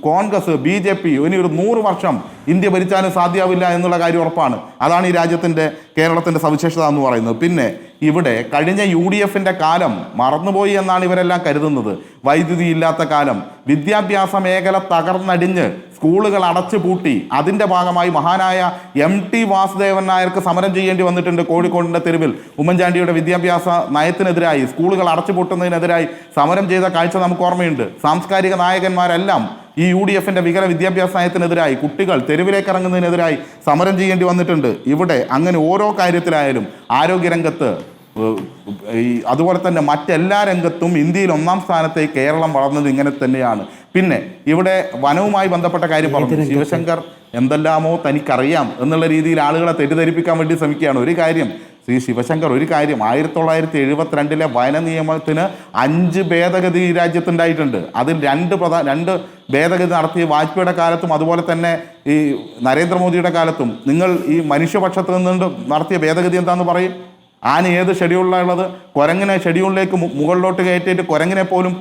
കോൺഗ്രസ്, BJP ഇനി ഒരു 100 വർഷം ഇന്ത്യ ഭരിച്ചാലും സാധ്യമാവില്ല എന്നുള്ള കാര്യം ഉറപ്പാണ്. അതാണ് ഈ കേരളത്തിൻ്റെ സവിശേഷത എന്ന് പറയുന്നത്. പിന്നെ ഇവിടെ കഴിഞ്ഞ UDF-ന്റെ കാലം മറന്നുപോയി എന്നാണ് ഇവരെല്ലാം കരുതുന്നത്. വൈദ്യുതി ഇല്ലാത്ത കാലം, വിദ്യാഭ്യാസ മേഖല തകർന്നടിഞ്ഞ് സ്കൂളുകൾ അടച്ചു പൂട്ടി. അതിൻ്റെ ഭാഗമായി മഹാനായ MT വാസുദേവൻ നായർക്ക് സമരം ചെയ്യേണ്ടി വന്നിട്ടുണ്ട് കോഴിക്കോടിൻ്റെ തെരുവിൽ. ഉമ്മൻചാണ്ടിയുടെ വിദ്യാഭ്യാസ നയത്തിനെതിരായി, സ്കൂളുകൾ അടച്ചു പൂട്ടുന്നതിനെതിരായി സമരം ചെയ്ത കാഴ്ച നമുക്ക് ഓർമ്മയുണ്ട്. സാംസ്കാരിക നായകന്മാരെല്ലാം ഈ UDF-ന്റെ വികല വിദ്യാഭ്യാസ നയത്തിനെതിരായി, കുട്ടികൾ തെരുവിലേക്ക് ഇറങ്ങുന്നതിനെതിരായി സമരം ചെയ്യേണ്ടി വന്നിട്ടുണ്ട്. ഇവിടെ അങ്ങനെ ഓരോ കാര്യത്തിലായാലും ആരോഗ്യരംഗത്ത് അതുപോലെ തന്നെ മറ്റെല്ലാ രംഗത്തും ഇന്ത്യയിൽ 1-ാം സ്ഥാനത്തേക്ക് കേരളം വളർന്നത് ഇങ്ങനെ തന്നെയാണ്. പിന്നെ ഇവിടെ വനവുമായി ബന്ധപ്പെട്ട കാര്യം പറഞ്ഞു. ശിവശങ്കർ എന്തെല്ലാമോ തനിക്കറിയാം എന്നുള്ള രീതിയിൽ ആളുകളെ തെറ്റിദ്ധരിപ്പിക്കാൻ വേണ്ടി ശ്രമിക്കുകയാണ്. ഒരു കാര്യം ശ്രീ ശിവശങ്കർ, ഒരു കാര്യം, 1972 വന നിയമത്തിന് 5 ഭേദഗതി ഈ രാജ്യത്തുണ്ടായിട്ടുണ്ട്. അതിൽ 2 ഭേദഗതി നടത്തിയ വാജ്പേയിയുടെ കാലത്തും അതുപോലെ തന്നെ ഈ നരേന്ദ്രമോദിയുടെ കാലത്തും. നിങ്ങൾ ഈ മനുഷ്യപക്ഷത്ത് നിന്ന് നടത്തിയ ഭേദഗതി എന്താണെന്ന് പറയും? ആന ഏത് ഷെഡ്യൂളിലുള്ളത്? കുരങ്ങിനെ ഷെഡ്യൂളിലേക്ക് മുകളിലോട്ട് കയറ്റിയിട്ട് കുരങ്ങിനെ പോലും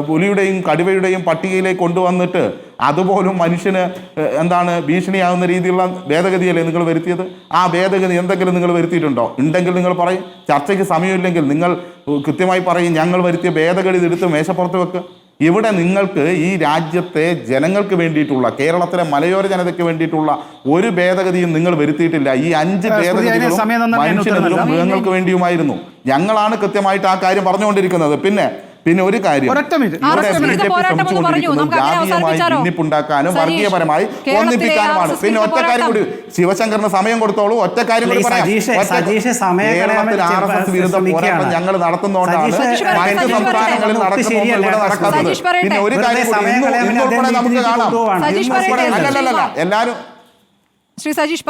പുലിയുടെയും കടുവയുടെയും പട്ടികയിലേക്ക് കൊണ്ടുവന്നിട്ട് അതുപോലും മനുഷ്യന് ഭീഷണിയാകുന്ന രീതിയിലുള്ള ഭേദഗതിയല്ലേ നിങ്ങൾ വരുത്തിയത്? ആ ഭേദഗതി എന്തെങ്കിലും നിങ്ങൾ വരുത്തിയിട്ടുണ്ടോ? ഉണ്ടെങ്കിൽ നിങ്ങൾ പറയും. ചർച്ചയ്ക്ക് സമയമില്ലെങ്കിൽ നിങ്ങൾ കൃത്യമായി പറയും, ഞങ്ങൾ വരുത്തിയ ഭേദഗതി എടുത്ത് മേശപ്പുറത്ത് വെക്കുക. ഇവിടെ നിങ്ങൾക്ക് ഈ രാജ്യത്തെ ജനങ്ങൾക്ക് വേണ്ടിയിട്ടുള്ള, കേരളത്തിലെ മലയോര ജനതയ്ക്ക് വേണ്ടിയിട്ടുള്ള ഒരു ഭേദഗതിയും നിങ്ങൾ വരുത്തിയിട്ടില്ല. ഈ 5 ഭേദഗതികളും മനുഷ്യനെതിരും മൃഗങ്ങൾക്ക് വേണ്ടിയുമായിരുന്നു. ഞങ്ങളാണ് കൃത്യമായിട്ട് ആ കാര്യം പറഞ്ഞുകൊണ്ടിരിക്കുന്നത്. പിന്നെ ഒരു കാര്യം, ജാതീയമായി ഭിന്നിപ്പുണ്ടാക്കാനും വർഗീയപരമായി ഒന്നിപ്പിക്കാനുമാണ്. പിന്നെ ഒറ്റ കാര്യം കൂടി, ശിവശങ്കറിന് സമയം കൊടുത്തോളൂ. ഒറ്റ കാര്യം കൂടി പറയാം. കേരളത്തിൽ RSS വിരുദ്ധ പോരാട്ടം ഞങ്ങൾ നടത്തുന്നതുകൊണ്ടാണ് മറ്റ് സംസ്ഥാനങ്ങളിൽ നടക്കുന്നത് ഇവിടെ നടക്കാത്തത്. പിന്നെ ഒരു കാര്യം കൂടി, ഇന്നുൾപ്പെടെ നമുക്ക് കാണാം. അല്ലല്ല എല്ലാരും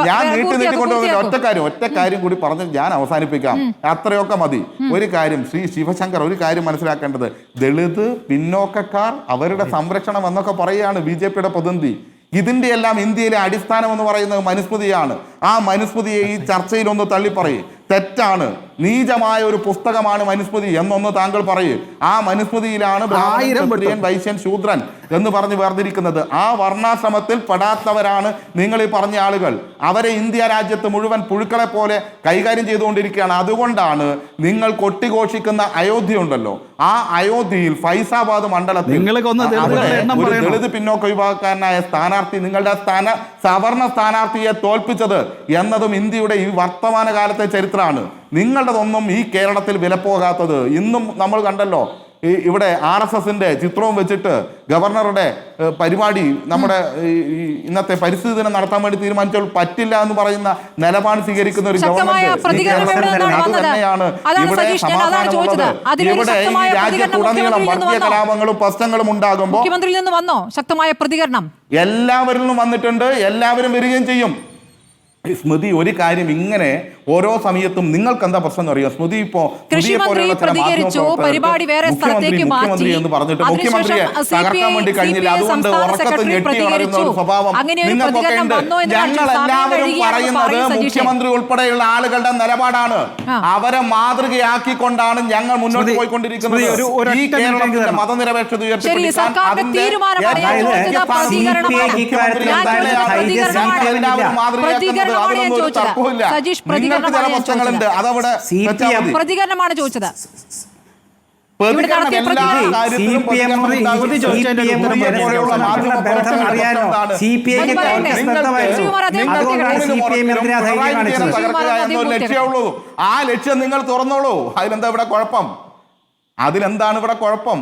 ഞാൻ നീട്ടിക്കൊണ്ടുപോകുന്ന ഒറ്റ കാര്യം കൂടി പറഞ്ഞ് ഞാൻ അവസാനിപ്പിക്കാം. അത്രയൊക്കെ മതി. ഒരു കാര്യം, ശ്രീ ശിവശങ്കർ ഒരു കാര്യം മനസ്സിലാക്കേണ്ടത്, ദളിത് പിന്നോക്കക്കാർ അവരുടെ സംരക്ഷണം എന്നൊക്കെ പറയുകയാണ് BJP-യുടെ പ്രതിനിധി. ഇതിൻ്റെ എല്ലാം ഇന്ത്യയിലെ അടിസ്ഥാനം എന്ന് പറയുന്നത് മനുസ്മൃതിയാണ്. ആ മനുസ്മൃതിയെ ഈ ചർച്ചയിലൊന്ന് തള്ളിപ്പറയും. തെറ്റാണ്, നീചമായ ഒരു പുസ്തകമാണ് മനുസ്മൃതി എന്നൊന്ന് താങ്കൾ പറയൂ. ആ മനുസ്മൃതിയിലാണ് ബ്രാഹ്മണൻ, വൈശ്യൻ, ശൂദ്രൻ എന്ന് പറഞ്ഞ് വേർതിരിക്കുന്നത്. ആ വർണ്ണാശ്രമത്തിൽ പെടാത്തവരാണ് നിങ്ങൾ ഈ പറഞ്ഞ ആളുകൾ. അവരെ ഇന്ത്യ രാജ്യത്ത് മുഴുവൻ പുഴുക്കളെ പോലെ കൈകാര്യം ചെയ്തുകൊണ്ടിരിക്കുകയാണ്. അതുകൊണ്ടാണ് നിങ്ങൾ കൊട്ടിഘോഷിക്കുന്ന അയോധ്യ ഉണ്ടല്ലോ, ആ അയോധ്യയിൽ ഫൈസാബാദ് മണ്ഡലത്തിൽ ഒരു ദളിത് പിന്നോക്ക വിഭാഗക്കാരനായ സ്ഥാനാർത്ഥി, നിങ്ങളുടെ സവർണ സ്ഥാനാർത്ഥിയെ തോൽപ്പിച്ചത് എന്നതും ഇന്ത്യയുടെ ഈ വർത്തമാന കാലത്തെ ചരിത്രമാണ്. നിങ്ങളുടെതൊന്നും ഈ കേരളത്തിൽ വിലപ്പോകാത്തത് ഇന്നും നമ്മൾ കണ്ടല്ലോ. ഇവിടെ RSS-ന്റെ ചിത്രവും വെച്ചിട്ട് ഗവർണറുടെ പരിപാടി നമ്മുടെ ഇന്നത്തെ പരിസ്ഥിതി ദിനം നടത്താൻ വേണ്ടി തീരുമാനിച്ചാൽ പറ്റില്ല എന്ന് പറയുന്ന നിലപാട് സ്വീകരിക്കുന്ന ഒരു ഗവൺമെന്റ്. അത് തന്നെയാണ് ഇവിടെ സമാധാനമുള്ളത്. ഇവിടെ ഈ രാജ്യത്തുടനീളം വർഗീയ കലാപങ്ങളും പ്രശ്നങ്ങളും ഉണ്ടാകുമ്പോൾ മുഖ്യമന്ത്രിയിൽ നിന്ന് വന്നോ ശക്തമായ പ്രതികരണം? എല്ലാവരിൽ നിന്നും വന്നിട്ടുണ്ട്, എല്ലാവരും വരികയും ചെയ്യും. സ്മൃതി, ഒരു കാര്യം, ഇങ്ങനെ ഓരോ സമയത്തും നിങ്ങൾക്ക് എന്താ പ്രശ്നം അറിയാം? സ്മൃതി ഇപ്പോ പരിപാടി വേറെ സ്ഥലത്തേക്ക് മാറ്റി എന്ന് പറഞ്ഞിട്ട് മുഖ്യമന്ത്രിയെ തകർക്കാൻ വേണ്ടി കഴിഞ്ഞില്ല. അതുകൊണ്ട് ഉറക്കത്തിൽ ഞെട്ടി ഉണരുന്ന ഒരു സ്വഭാവം നിങ്ങൾക്കൊക്കെ ഉണ്ട്. ഞങ്ങൾ എല്ലാവരും പറയുന്നത് മുഖ്യമന്ത്രി ഉൾപ്പെടെയുള്ള ആളുകളുടെ നിലപാടാണ്. അവരെ മാതൃകയാക്കിക്കൊണ്ടാണ് ഞങ്ങൾ മുന്നോട്ട് പോയിക്കൊണ്ടിരിക്കുന്നത്. ഈ കേരളത്തിന്റെ മതനിരപേക്ഷത ഉയർത്തിപ്പിടിക്കാൻ പ്രതികരണമാണ് ചോദിച്ചത്. ആ ലക്ഷ്യം നിങ്ങൾ തുറന്നോളൂ. അതിലെന്താ ഇവിടെ കുഴപ്പം? അതിലെന്താണ് ഇവിടെ കുഴപ്പം?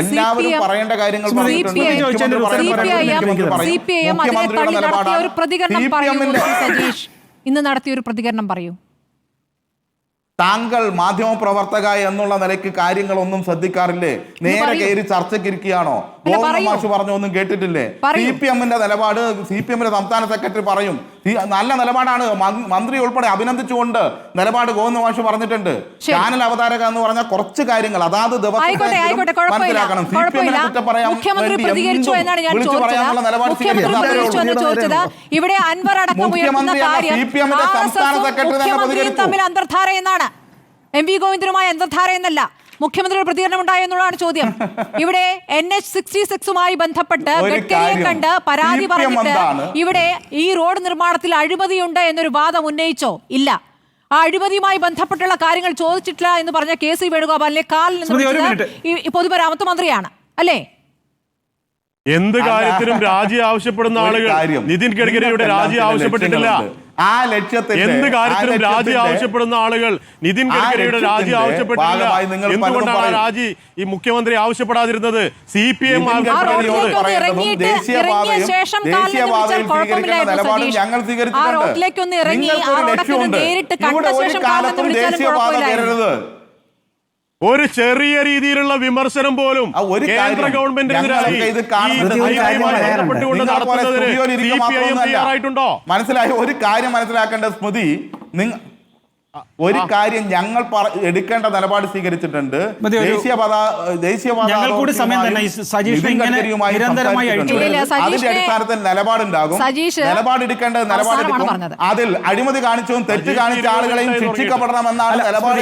എല്ലാവരും പറയേണ്ട കാര്യങ്ങൾ ഇന്ന് നടത്തിയ ഒരു പ്രതികരണം പറയൂ. താങ്കൾ മാധ്യമപ്രവർത്തക എന്നുള്ള നിലയ്ക്ക് കാര്യങ്ങളൊന്നും ശ്രദ്ധിക്കാറില്ലേ? നേരെ കയറി ചർച്ചയ്ക്കിരിക്കുകയാണോ? മാഷ് പറഞ്ഞൊന്നും കേട്ടിട്ടില്ലേ? CPM-ന്റെ നിലപാട് CPM-ന്റെ സംസ്ഥാന സെക്രട്ടറി പറയും. നല്ല നിലപാടാണ്. മന്ത്രി ഉൾപ്പെടെ അഭിനന്ദിച്ചുകൊണ്ട് നിലപാട് ഗോവിന്ദ മാഷ് പറഞ്ഞിട്ടുണ്ട്. ചാനൽ അവതാരക എന്ന് പറഞ്ഞാൽ കുറച്ച് കാര്യങ്ങൾ അതാത് ദിവസം മനസ്സിലാക്കണം. CPM-നെ കുറ്റം പറയാൻ പറയാനുള്ള നിലപാട് സ്വീകരിക്കുന്നത്. ഇവിടെ അൻവർ അടക്കം ഉയർത്തുന്ന കാര്യം CPM-ന്റെ സംസ്ഥാന സെക്രട്ടറി തന്നെ പ്രതികരിച്ചു. തമ്മിൽ അന്തർധാര എന്നാണ്. MV ഗോവിന്ദനുമായ അന്തർധാര എന്നല്ല. മുഖ്യമന്ത്രിയുടെ പ്രതികരണം ഉണ്ടായോ എന്നുള്ളതാണ് ചോദ്യം. ഇവിടെ NH-66മായി ബന്ധപ്പെട്ട് ഒരു ഗഡ്കരിയെ കാര്യം, കണ്ട് പരാതി CPM പറഞ്ഞിട്ട് എന്താണ്? ഇവിടെ ഈ റോഡ് നിർമ്മാണത്തിൽ അഴിമതിയുണ്ട് എന്നൊരു വാദം ഉന്നയിച്ചോ? ഇല്ല. ആ അഴിമതിയുമായി ബന്ധപ്പെട്ടുള്ള കാര്യങ്ങൾ ചോദിച്ചിട്ടില്ല എന്ന് പറഞ്ഞ KC വേണുഗോപാലിനെ കാലിൽ നിന്ന് ഈ പൊതുമരാമത്ത് മന്ത്രിയാണ് അല്ലേ? എന്ത് കാര്യത്തിനും രാജി ആവശ്യപ്പെടുന്ന ആളുകൾ നിതിൻ ഗഡ്കരിയുടെ രാജി ആവശ്യപ്പെട്ടിട്ടില്ല. ആ ലക്ഷ്യത്തിൽ എന്ത് കാര്യത്തിനും രാജി ആവശ്യപ്പെടുന്ന ആളുകൾ നിതിൻ ഗഡ്കരിയുടെ രാജി ആവശ്യപ്പെട്ടിട്ടില്ല. എന്തുകൊണ്ടാണ് ആ രാജി ഈ മുഖ്യമന്ത്രി ആവശ്യപ്പെടാതിരുന്നത്? CPM ഞങ്ങൾ സ്വീകരിച്ചിട്ടുണ്ട്. ഒരു ചെറിയ രീതിയിലുള്ള വിമർശനം പോലും കേന്ദ്ര ഗവൺമെന്റിനെതിരായി തയ്യാറായിട്ടുണ്ടോ? മനസ്സിലായോ? ഒരു കാര്യം മനസ്സിലാക്കേണ്ട സ്മൃതി, ഒരു കാര്യം ഞങ്ങൾ എടുക്കേണ്ട നിലപാട് സ്വീകരിച്ചിട്ടുണ്ട്. അതിന്റെ അടിസ്ഥാനത്തിൽ നിലപാടുണ്ടാകും. നിലപാടെടുക്കേണ്ടത് നിലപാടെടുക്കും. അതിൽ അഴിമതി കാണിച്ചതും തെറ്റ് കാണിച്ച ആളുകളെയും ശിക്ഷിക്കപ്പെടണമെന്നാണ് നിലപാട്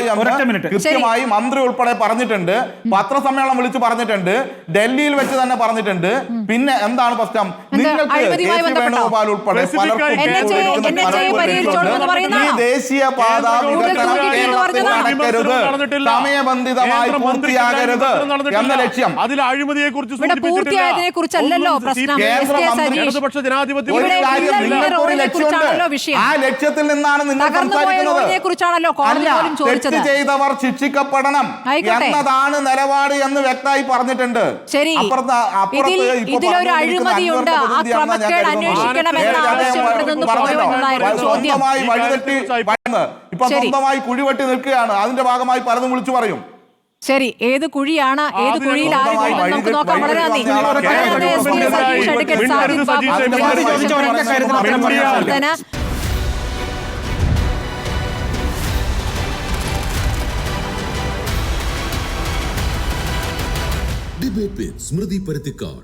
കൃത്യമായി മന്ത്രി ഉൾപ്പെടെ പറഞ്ഞിട്ടുണ്ട്. പത്രസമ്മേളനം വിളിച്ച് പറഞ്ഞിട്ടുണ്ട്. ഡൽഹിയിൽ വെച്ച് തന്നെ പറഞ്ഞിട്ടുണ്ട്. പിന്നെ എന്താണ് പ്രശ്നം? നിങ്ങൾക്ക് വേണുഗോപാൽ ഉൾപ്പെടെ ദേശീയപാത സമയബന്ധിതമായി പൂർത്തിയാകരുത് എന്ന ലക്ഷ്യം. അതിൽ അഴിമതിയെ കുറിച്ച് ആ ലക്ഷ്യത്തിൽ നിന്നാണ് നിങ്ങൾ സംസാരിക്കുന്നത്. തെറ്റ് ചെയ്തവർ ശിക്ഷിക്കപ്പെടണം എന്നതാണ് നിലപാട് എന്ന് വ്യക്തമായി പറഞ്ഞിട്ടുണ്ട്. സ്വന്തമായി വഴിതെറ്റി ഇപ്പൊ സ്വന്തമായി കുഴിവെട്ടി നിൽക്കുകയാണ്. അതിന്റെ ഭാഗമായി പലതും വിളിച്ചു പറയും. ശരി, ഏത് കുഴിയാണ്, ഏത് കുഴിയിൽ ആര് വീഴുമെന്ന് നമുക്ക് നോക്കാം. വളരെ നന്ദി. ഡിബേറ്റ് വിത്ത് സ്മൃതി പരുത്തിക്കാട്.